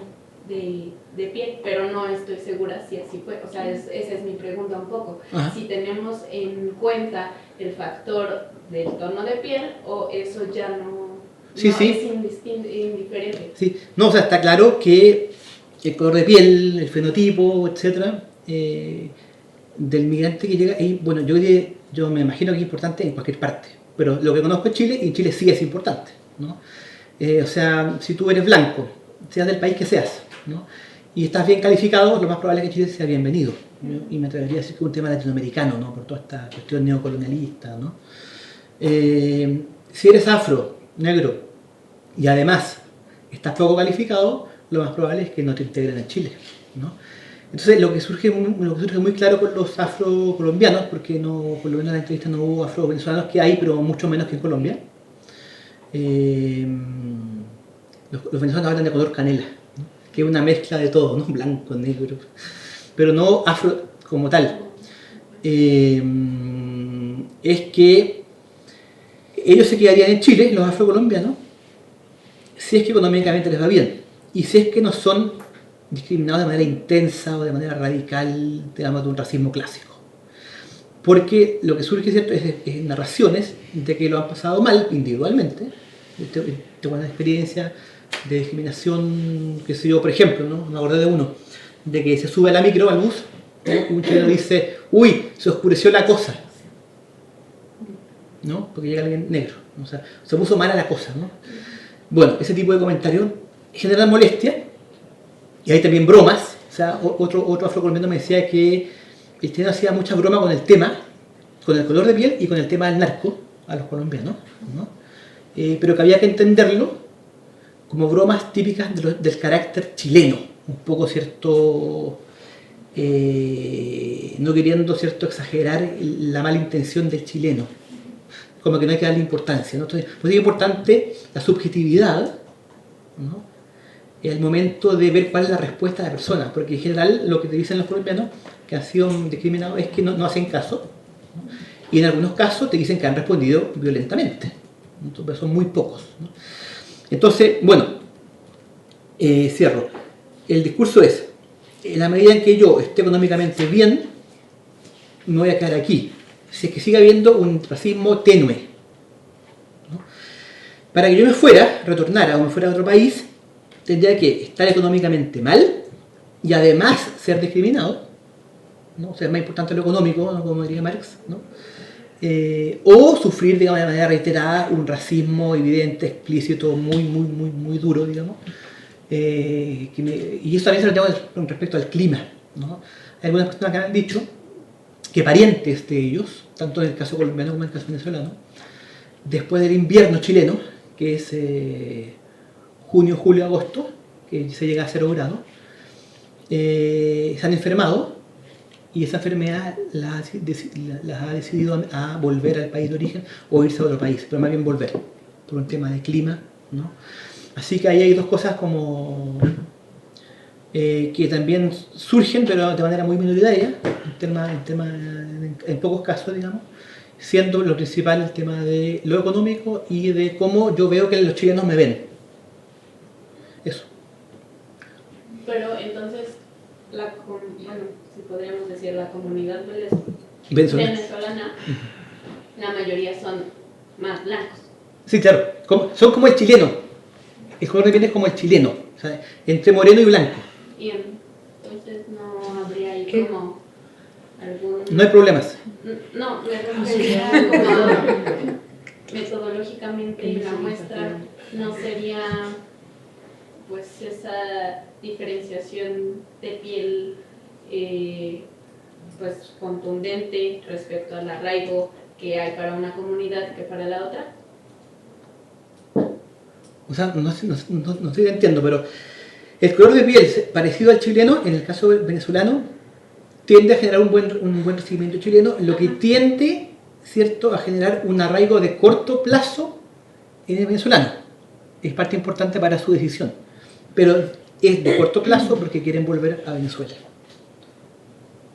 de piel, pero no estoy segura si así fue, o sea, esa es mi pregunta un poco. Ajá. Si tenemos en cuenta el factor del tono de piel o eso ya no sí. Es indiferente. Sí, no, o sea, está claro que el color de piel, el fenotipo, etcétera, del migrante que llega, y bueno, yo me imagino que es importante en cualquier parte, pero lo que conozco en Chile sí es importante, ¿no? O sea, si tú eres blanco, seas del país que seas, ¿no? Y estás bien calificado, lo más probable es que Chile sea bienvenido, ¿no? Y me atrevería a decir que es un tema latinoamericano, ¿no? Por toda esta cuestión neocolonialista, ¿no? Si eres afro, negro, y además estás poco calificado, lo más probable es que no te integren en Chile, ¿no? Entonces lo que surge muy claro con los afrocolombianos, porque no, por lo menos en la entrevista no hubo afro-venezolanos, que hay, pero mucho menos que en Colombia. Los venezolanos hablan de color canela, ¿no? Que es una mezcla de todo, ¿no? Blanco, negro, pero no afro como tal. Es que ellos se quedarían en Chile, los afrocolombianos, si es que económicamente les va bien, y si es que no son discriminados de manera intensa o de manera radical, digamos, de un racismo clásico. Porque lo que surge, ¿cierto?, es narraciones de que lo han pasado mal individualmente, de buena experiencia de discriminación, qué sé yo, por ejemplo, ¿no? Me acordé de uno, de que se sube a la micro, al bus, ¿no? Y un chileno dice, uy, se oscureció la cosa, ¿no? Porque llega alguien negro, ¿no? O sea, se puso mala la cosa, ¿no? Bueno, ese tipo de comentarios generan molestia. Y hay también bromas, o sea, otro afrocolombiano me decía que el chileno hacía mucha broma con el tema, con el color de piel y con el tema del narco a los colombianos, ¿no? Pero que había que entenderlo como bromas típicas del carácter chileno, un poco, ¿cierto?, no queriendo, ¿cierto?, exagerar la mala intención del chileno, como que no hay que darle importancia, ¿no? Entonces, pues es importante la subjetividad, ¿no?, el momento de ver cuál es la respuesta de la persona, porque en general lo que te dicen los colombianos que han sido discriminados es que no hacen caso, ¿no? Y en algunos casos te dicen que han respondido violentamente, ¿no? Pero son muy pocos, ¿no? Entonces, bueno, cierro. El discurso es, en la medida en que yo esté económicamente bien, me voy a quedar aquí, si es que siga habiendo un racismo tenue, ¿no? Para que yo me retornara o me fuera a otro país, tendría que estar económicamente mal y además ser discriminado, ¿no? O sea, es más importante lo económico, ¿no?, como diría Marx, ¿no? O sufrir, digamos, de manera reiterada un racismo evidente, explícito, muy duro, digamos. Y eso también se lo tengo con respecto al clima, ¿no? Hay algunas personas que me han dicho que parientes de ellos, tanto en el caso colombiano como en el caso venezolano, después del invierno chileno, que es junio, julio, agosto, que se llega a 0 grados, se han enfermado y esa enfermedad las ha decidido a volver al país de origen o irse a otro país, pero más bien volver, por un tema de clima, ¿no? Así que ahí hay dos cosas como que también surgen, pero de manera muy minoritaria, en pocos casos, digamos, siendo lo principal el tema de lo económico y de cómo yo veo que los chilenos me ven. Eso. Pero entonces, bueno, si podríamos decir la comunidad venezolana, la mayoría son más blancos. Sí, claro, son como el chileno. El color de piel es como el chileno, o sea, entre moreno y blanco. Y entonces no habría ahí ¿Qué? como algún... No hay problemas. No, me refería como metodológicamente la muestra no sería pues esa diferenciación de piel pues contundente respecto al arraigo que hay para una comunidad que para la otra. O sea, no estoy entiendo, pero el color de piel parecido al chileno, en el caso venezolano, tiende a generar un buen recibimiento chileno, lo que tiende, ¿cierto?, a generar un arraigo de corto plazo en el venezolano. Es parte importante para su decisión, pero es de corto plazo porque quieren volver a Venezuela.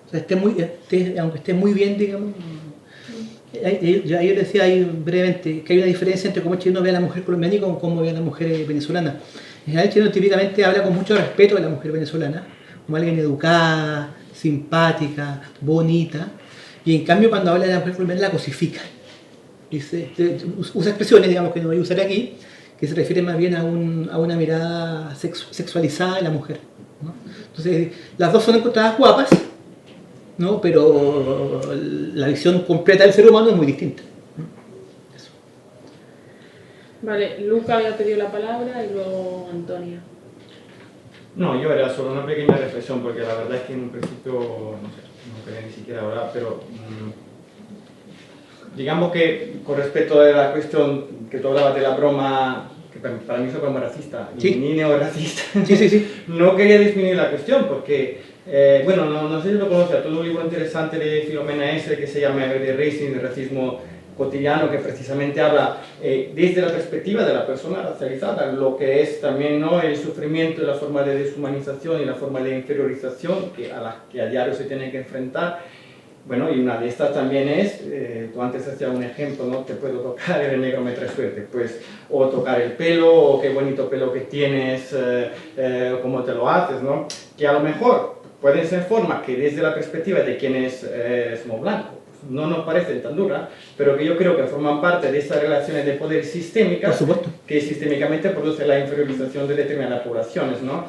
O sea, aunque esté muy bien, digamos. Yo decía ahí brevemente que hay una diferencia entre cómo el chileno ve a la mujer colombiana y cómo ve a la mujer venezolana. En general, el chileno típicamente habla con mucho respeto de la mujer venezolana, como alguien educada, simpática, bonita, y en cambio cuando habla de la mujer colombiana la cosifica. Usa expresiones, digamos, que no voy a usar aquí, que se refieren más bien a una mirada sexualizada de la mujer, ¿no? Entonces, las dos son encontradas guapas, ¿no? Pero la visión completa del ser humano es muy distinta. Eso. Vale, Luca había pedido la palabra y luego Antonia. No, yo era solo una pequeña reflexión, porque la verdad es que en un principio, no sé, no quería ni siquiera hablar, pero digamos que con respecto a la cuestión que tú hablabas de la broma, que para mí fue como racista, ¿Sí? ni neorracista, Sí. no quería disminuir la cuestión, porque, bueno, no sé si lo conoces, todo un libro interesante de Filomena S. que se llama The Racing, el racismo cotidiano, que precisamente habla desde la perspectiva de la persona racializada, lo que es también, ¿no?, el sufrimiento y la forma de deshumanización y la forma de inferiorización a la que a diario se tiene que enfrentar. Bueno, y una de estas también es, tú antes hacías un ejemplo, ¿no?, te puedo tocar, el negro me trae suerte, pues, o tocar el pelo, o qué bonito pelo que tienes, cómo te lo haces, ¿no? Que a lo mejor pueden ser formas que desde la perspectiva de quienes somos blancos no nos parecen tan duras, pero que yo creo que forman parte de esas relaciones de poder sistémicas, Por supuesto, que sistémicamente produce la inferiorización de determinadas poblaciones, ¿no?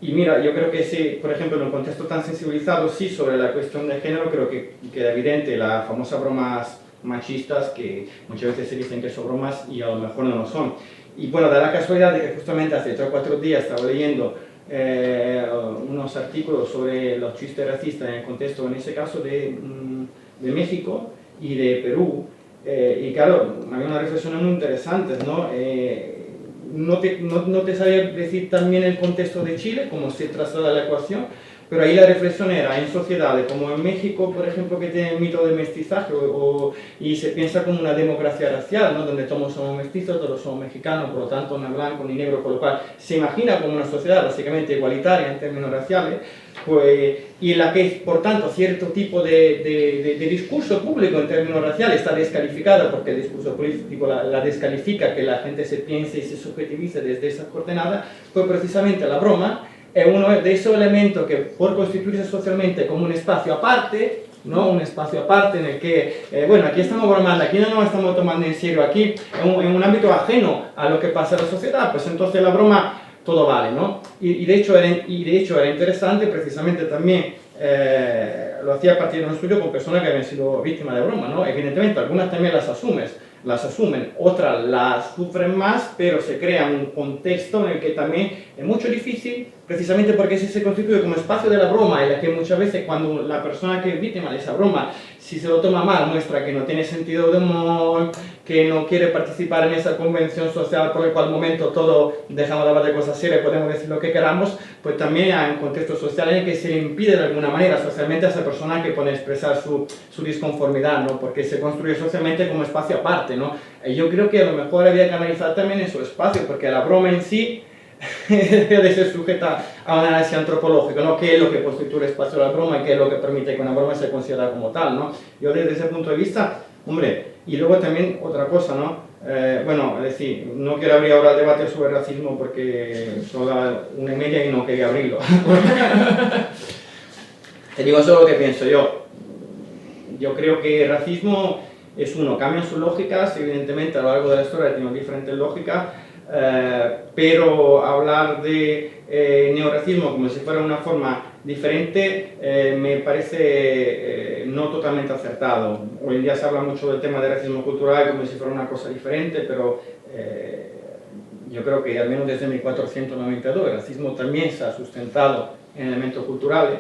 Y mira, yo creo que sí, por ejemplo, en un contexto tan sensibilizado, sí, sobre la cuestión de género, creo que queda evidente las famosas bromas machistas, que muchas veces se dicen que son bromas y a lo mejor no lo son. Y bueno, da la casualidad de que justamente hace 3 o 4 días estaba leyendo unos artículos sobre los chistes racistas en el contexto, en ese caso, de México y de Perú, y claro, había unas reflexiones muy interesantes, ¿no? No te sabía decir también el contexto de Chile, cómo se traslada la ecuación, pero ahí la reflexión era en sociedades como en México, por ejemplo, que tiene el mito de mestizaje y se piensa como una democracia racial, ¿no?, donde todos somos mestizos, todos somos mexicanos, por lo tanto no es blanco ni negro, por lo cual se imagina como una sociedad básicamente igualitaria en términos raciales, pues, y en la que, por tanto, cierto tipo de discurso público en términos raciales está descalificada, porque el discurso político la descalifica, que la gente se piense y se subjetivice desde esas coordenadas, pues precisamente la broma es uno de esos elementos que, por constituirse socialmente como un espacio aparte, ¿no?, un espacio aparte en el que, bueno, aquí estamos bromando, aquí no nos estamos tomando en serio, aquí en un ámbito ajeno a lo que pasa en la sociedad, pues entonces la broma todo vale, ¿no? Y de hecho era interesante precisamente también, lo hacía a partir de un estudio con personas que habían sido víctimas de broma, ¿no? Evidentemente algunas también las asumen, otras las sufren más, pero se crea un contexto en el que también es mucho difícil, precisamente porque se constituye como espacio de la broma, en la que muchas veces cuando la persona que es víctima de esa broma si se lo toma mal, muestra que no tiene sentido de humor, que no quiere participar en esa convención social por el cual momento todo dejamos de hablar de cosas serias, podemos decir lo que queramos, pues también hay un contexto social en el que se le impide de alguna manera socialmente a esa persona que puede expresar su disconformidad, ¿no? Porque se construye socialmente como espacio aparte, ¿no? Y yo creo que a lo mejor había que analizar también esos espacios, porque la broma en sí debe ser sujeta a un análisis antropológico, ¿no? ¿Qué es lo que constituye el espacio de la broma y qué es lo que permite que una broma se considere como tal, ¿no? Yo desde ese punto de vista, hombre, y luego también otra cosa, ¿no? Bueno, es decir, no quiero abrir ahora el debate sobre racismo porque son las 1:30 y no quería abrirlo. Te digo solo lo que pienso yo. Yo creo que el racismo es uno, cambian sus lógicas, evidentemente a lo largo de la historia tienen diferentes lógicas, pero hablar de neorracismo como si fuera una forma diferente me parece no totalmente acertado. Hoy en día se habla mucho del tema de racismo cultural como si fuera una cosa diferente, pero yo creo que al menos desde 1492 el racismo también se ha sustentado en elementos culturales.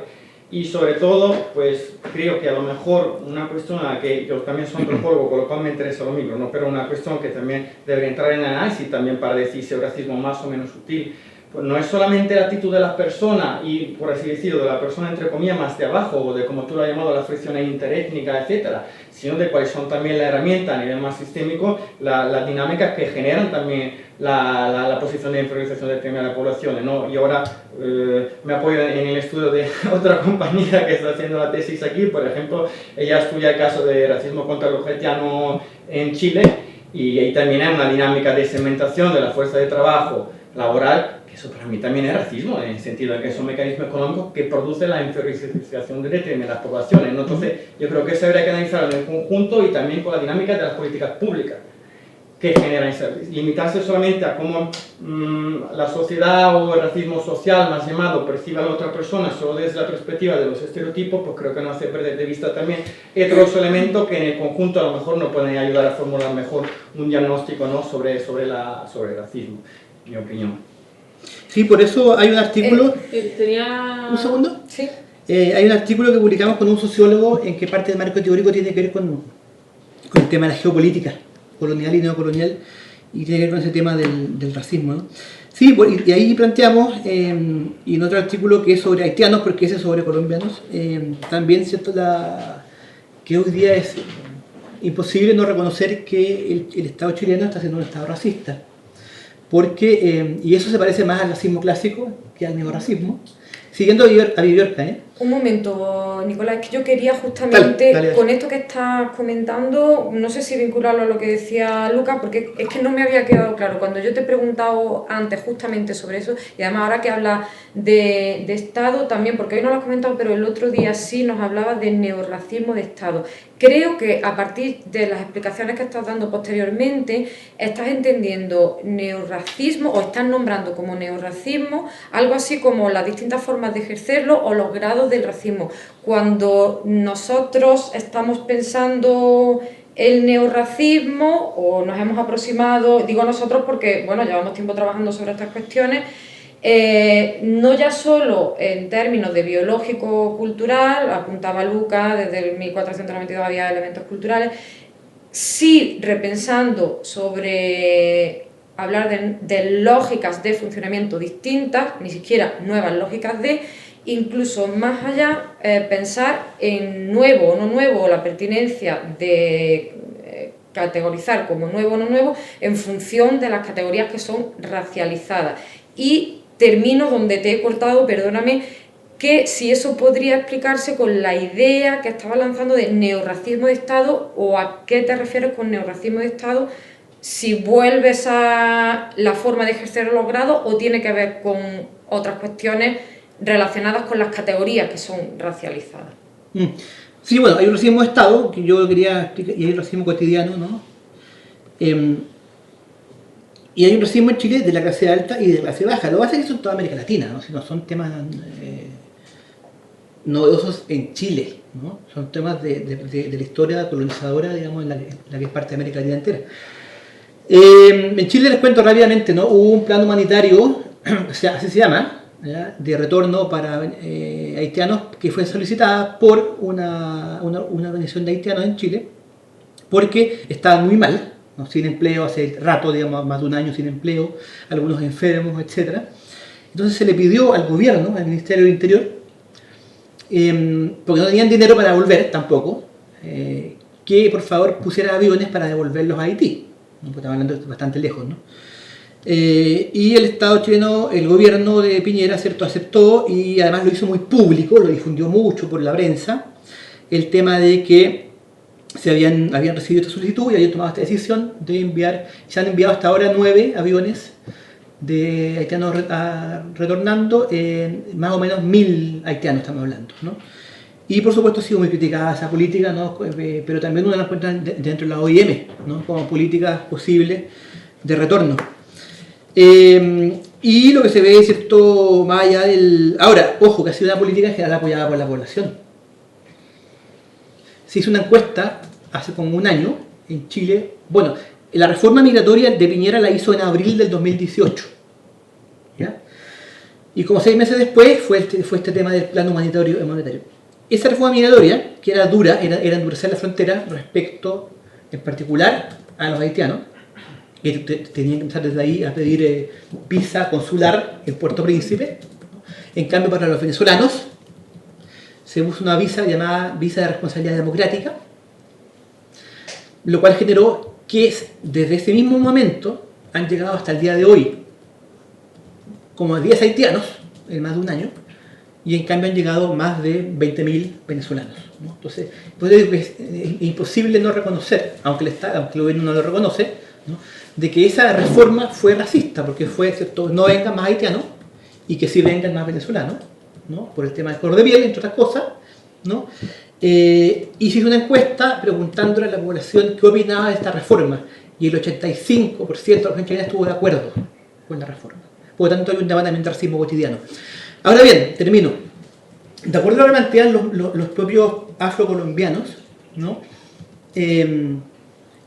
Y sobre todo, pues creo que a lo mejor una cuestión a la que yo también soy antropólogo, con lo cual me interesa lo mismo, ¿no? Pero una cuestión que también debería entrar en el análisis también para decir si el racismo más o menos sutil, pues no es solamente la actitud de las personas y, por así decirlo, de la persona entre comillas más de abajo, o de como tú lo has llamado, las fricciones interétnicas, etcétera, sino de cuáles son también las herramientas a nivel más sistémico, las dinámicas que generan también la posición de inferiorización de determinadas poblaciones, ¿no? Y ahora me apoyo en el estudio de otra compañera que está haciendo la tesis aquí, por ejemplo, ella estudia el caso de racismo contra los haitianos en Chile, y ahí también hay una dinámica de segmentación de la fuerza de trabajo laboral. Eso para mí también es racismo, en el sentido de que es un mecanismo económico que produce la inferiorización de determinadas poblaciones, ¿no? Entonces, yo creo que eso habría que analizarlo en el conjunto y también con la dinámica de las políticas públicas que generan ese racismo. Limitarse solamente a cómo la sociedad o el racismo social, más llamado, percibe a la otra persona solo desde la perspectiva de los estereotipos, pues creo que nos hace perder de vista también otros elementos que en el conjunto a lo mejor nos pueden ayudar a formular mejor un diagnóstico, ¿no? sobre el racismo, en mi opinión. Sí, por eso hay un artículo... Tenía... ¿Un segundo? Sí. Hay un artículo que publicamos con un sociólogo en que parte del marco teórico tiene que ver con el tema de la geopolítica colonial y neocolonial, y tiene que ver con ese tema del racismo, ¿no? Sí, y ahí planteamos, y en otro artículo que es sobre haitianos, porque ese es sobre colombianos, también, ¿cierto?, que hoy día es imposible no reconocer que el Estado chileno está siendo un Estado racista. Porque, y eso se parece más al racismo clásico que al neorracismo, siguiendo a Viviorca, ¿eh? Un momento, Nicolás, es que yo quería justamente, dale. Con esto que estás comentando, no sé si vincularlo a lo que decía Lucas, porque es que no me había quedado claro. Cuando yo te he preguntado antes justamente sobre eso, y además ahora que hablas de Estado también, porque hoy no lo has comentado, pero el otro día sí nos hablabas de neorracismo de Estado. Creo que a partir de las explicaciones que estás dando posteriormente, estás entendiendo neorracismo, o estás nombrando como neorracismo algo así como las distintas formas de ejercerlo o los grados del racismo. Cuando nosotros estamos pensando el neorracismo, o nos hemos aproximado, digo nosotros porque bueno, llevamos tiempo trabajando sobre estas cuestiones, no ya solo en términos de biológico-cultural, apuntaba Lucas, desde el 1492 había elementos culturales, sí repensando sobre hablar de lógicas de funcionamiento distintas, ni siquiera nuevas lógicas de, incluso más allá, pensar en nuevo o no nuevo, la pertinencia de categorizar como nuevo o no nuevo en función de las categorías que son racializadas. Y termino donde te he cortado, perdóname, que si eso podría explicarse con la idea que estaba lanzando de neorracismo de Estado, o a qué te refieres con neorracismo de Estado, si vuelves a la forma de ejercer los grados o tiene que ver con otras cuestiones relacionadas con las categorías que son racializadas. Sí, bueno, hay un racismo de Estado, que yo quería explicar, y hay un racismo cotidiano, ¿no? Y hay un racismo en Chile de la clase alta y de la clase baja. Lo que pasa es que son toda América Latina, ¿no? Si no son temas novedosos en Chile, ¿no? Son temas de la historia colonizadora, digamos, en la que es parte de América Latina entera. En Chile, les cuento rápidamente, ¿no? Hubo un plan humanitario, o sea, así se llama, ¿ya?, de retorno para haitianos que fue solicitada por una organización de haitianos en Chile, porque estaban muy mal, ¿no?, sin empleo hace rato, digamos, más de un año sin empleo, algunos enfermos, etc. Entonces se le pidió al gobierno, al Ministerio del Interior, porque no tenían dinero para devolver tampoco, que por favor pusiera aviones para devolverlos a Haití, ¿no?, porque estamos hablando de bastante lejos, ¿no? Y el Estado chileno, el gobierno de Piñera, ¿cierto?, aceptó, y además lo hizo muy público, lo difundió mucho por la prensa, el tema de que habían recibido esta solicitud y habían tomado esta decisión de enviar. Se han enviado hasta ahora 9 aviones de haitianos retornando, más o menos 1000 haitianos estamos hablando, ¿no? Y por supuesto ha sido muy criticada esa política, ¿no?, pero también uno la encuentra dentro de la OIM, ¿no?, como políticas posibles de retorno. Y lo que se ve, ¿cierto?, más allá del... Ahora, ojo, que ha sido una política en general apoyada por la población. Se hizo una encuesta hace como un año en Chile. Bueno, la reforma migratoria de Piñera la hizo en abril del 2018, ¿ya? Y como 6 meses después fue este tema del plan humanitario. Esa reforma migratoria, que era dura, era endurecer la frontera respecto, en particular, a los haitianos, que tenían que empezar desde ahí a pedir visa consular en Puerto Príncipe. En cambio, para los venezolanos se puso una visa llamada visa de responsabilidad democrática, lo cual generó que desde ese mismo momento han llegado hasta el día de hoy como 10 haitianos en más de un año, y en cambio han llegado más de 20.000 venezolanos, ¿no? Entonces, pues digo que es imposible no reconocer, aunque el gobierno no lo reconoce, ¿no?, de que esa reforma fue racista, porque fue, ¿cierto?, no vengan más haitianos y que sí vengan más venezolanos, ¿no?, por el tema del color de piel, entre otras cosas, ¿no? Y se hizo una encuesta preguntándole a la población qué opinaba de esta reforma, y el 85% de la gente estuvo de acuerdo con la reforma. Por lo tanto, hay un debate de racismo cotidiano. Ahora bien, termino. De acuerdo a lo que plantean los propios afrocolombianos, ¿no?, en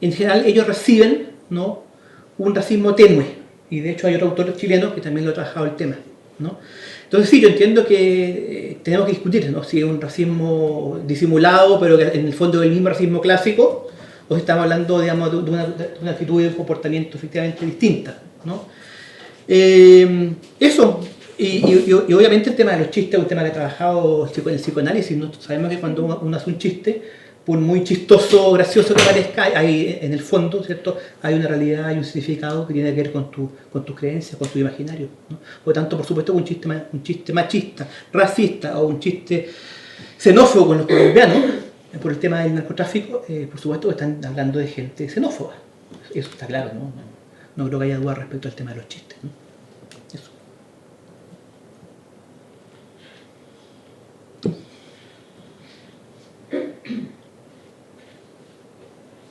general ellos reciben, ¿no?, un racismo tenue, y de hecho hay otro autor chileno que también lo ha trabajado el tema, ¿no? Entonces sí, yo entiendo que tenemos que discutir, ¿no?, si es un racismo disimulado, pero que en el fondo es el mismo racismo clásico, o si estamos hablando, digamos, de una actitud y un comportamiento efectivamente distinta, ¿no? Eso, y obviamente el tema de los chistes es un tema que he trabajado en el psicoanálisis, ¿no? Sabemos que cuando uno hace un chiste, por muy chistoso o gracioso que parezca, hay, en el fondo, ¿cierto?, hay una realidad, hay un significado que tiene que ver con tus creencias, con tu imaginario, ¿no? Por lo tanto, por supuesto, un chiste machista, racista o un chiste xenófobo con los colombianos, por el tema del narcotráfico, por supuesto que están hablando de gente xenófoba. Eso está claro, ¿no? No creo que haya duda respecto al tema de los chistes, ¿no? Eso.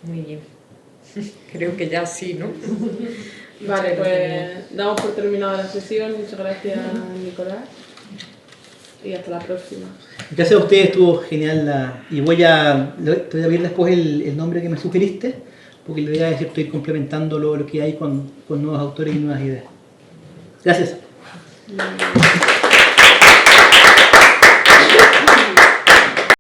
Muy bien. Creo que ya sí, ¿no? Vale, pues damos por terminada la sesión. Muchas gracias, Nicolás. Y hasta la próxima. Gracias a ustedes, estuvo genial. Y te voy a pedir después el nombre que me sugeriste, porque la idea es, ¿cierto?, ir complementando lo que hay con nuevos autores y nuevas ideas. Gracias.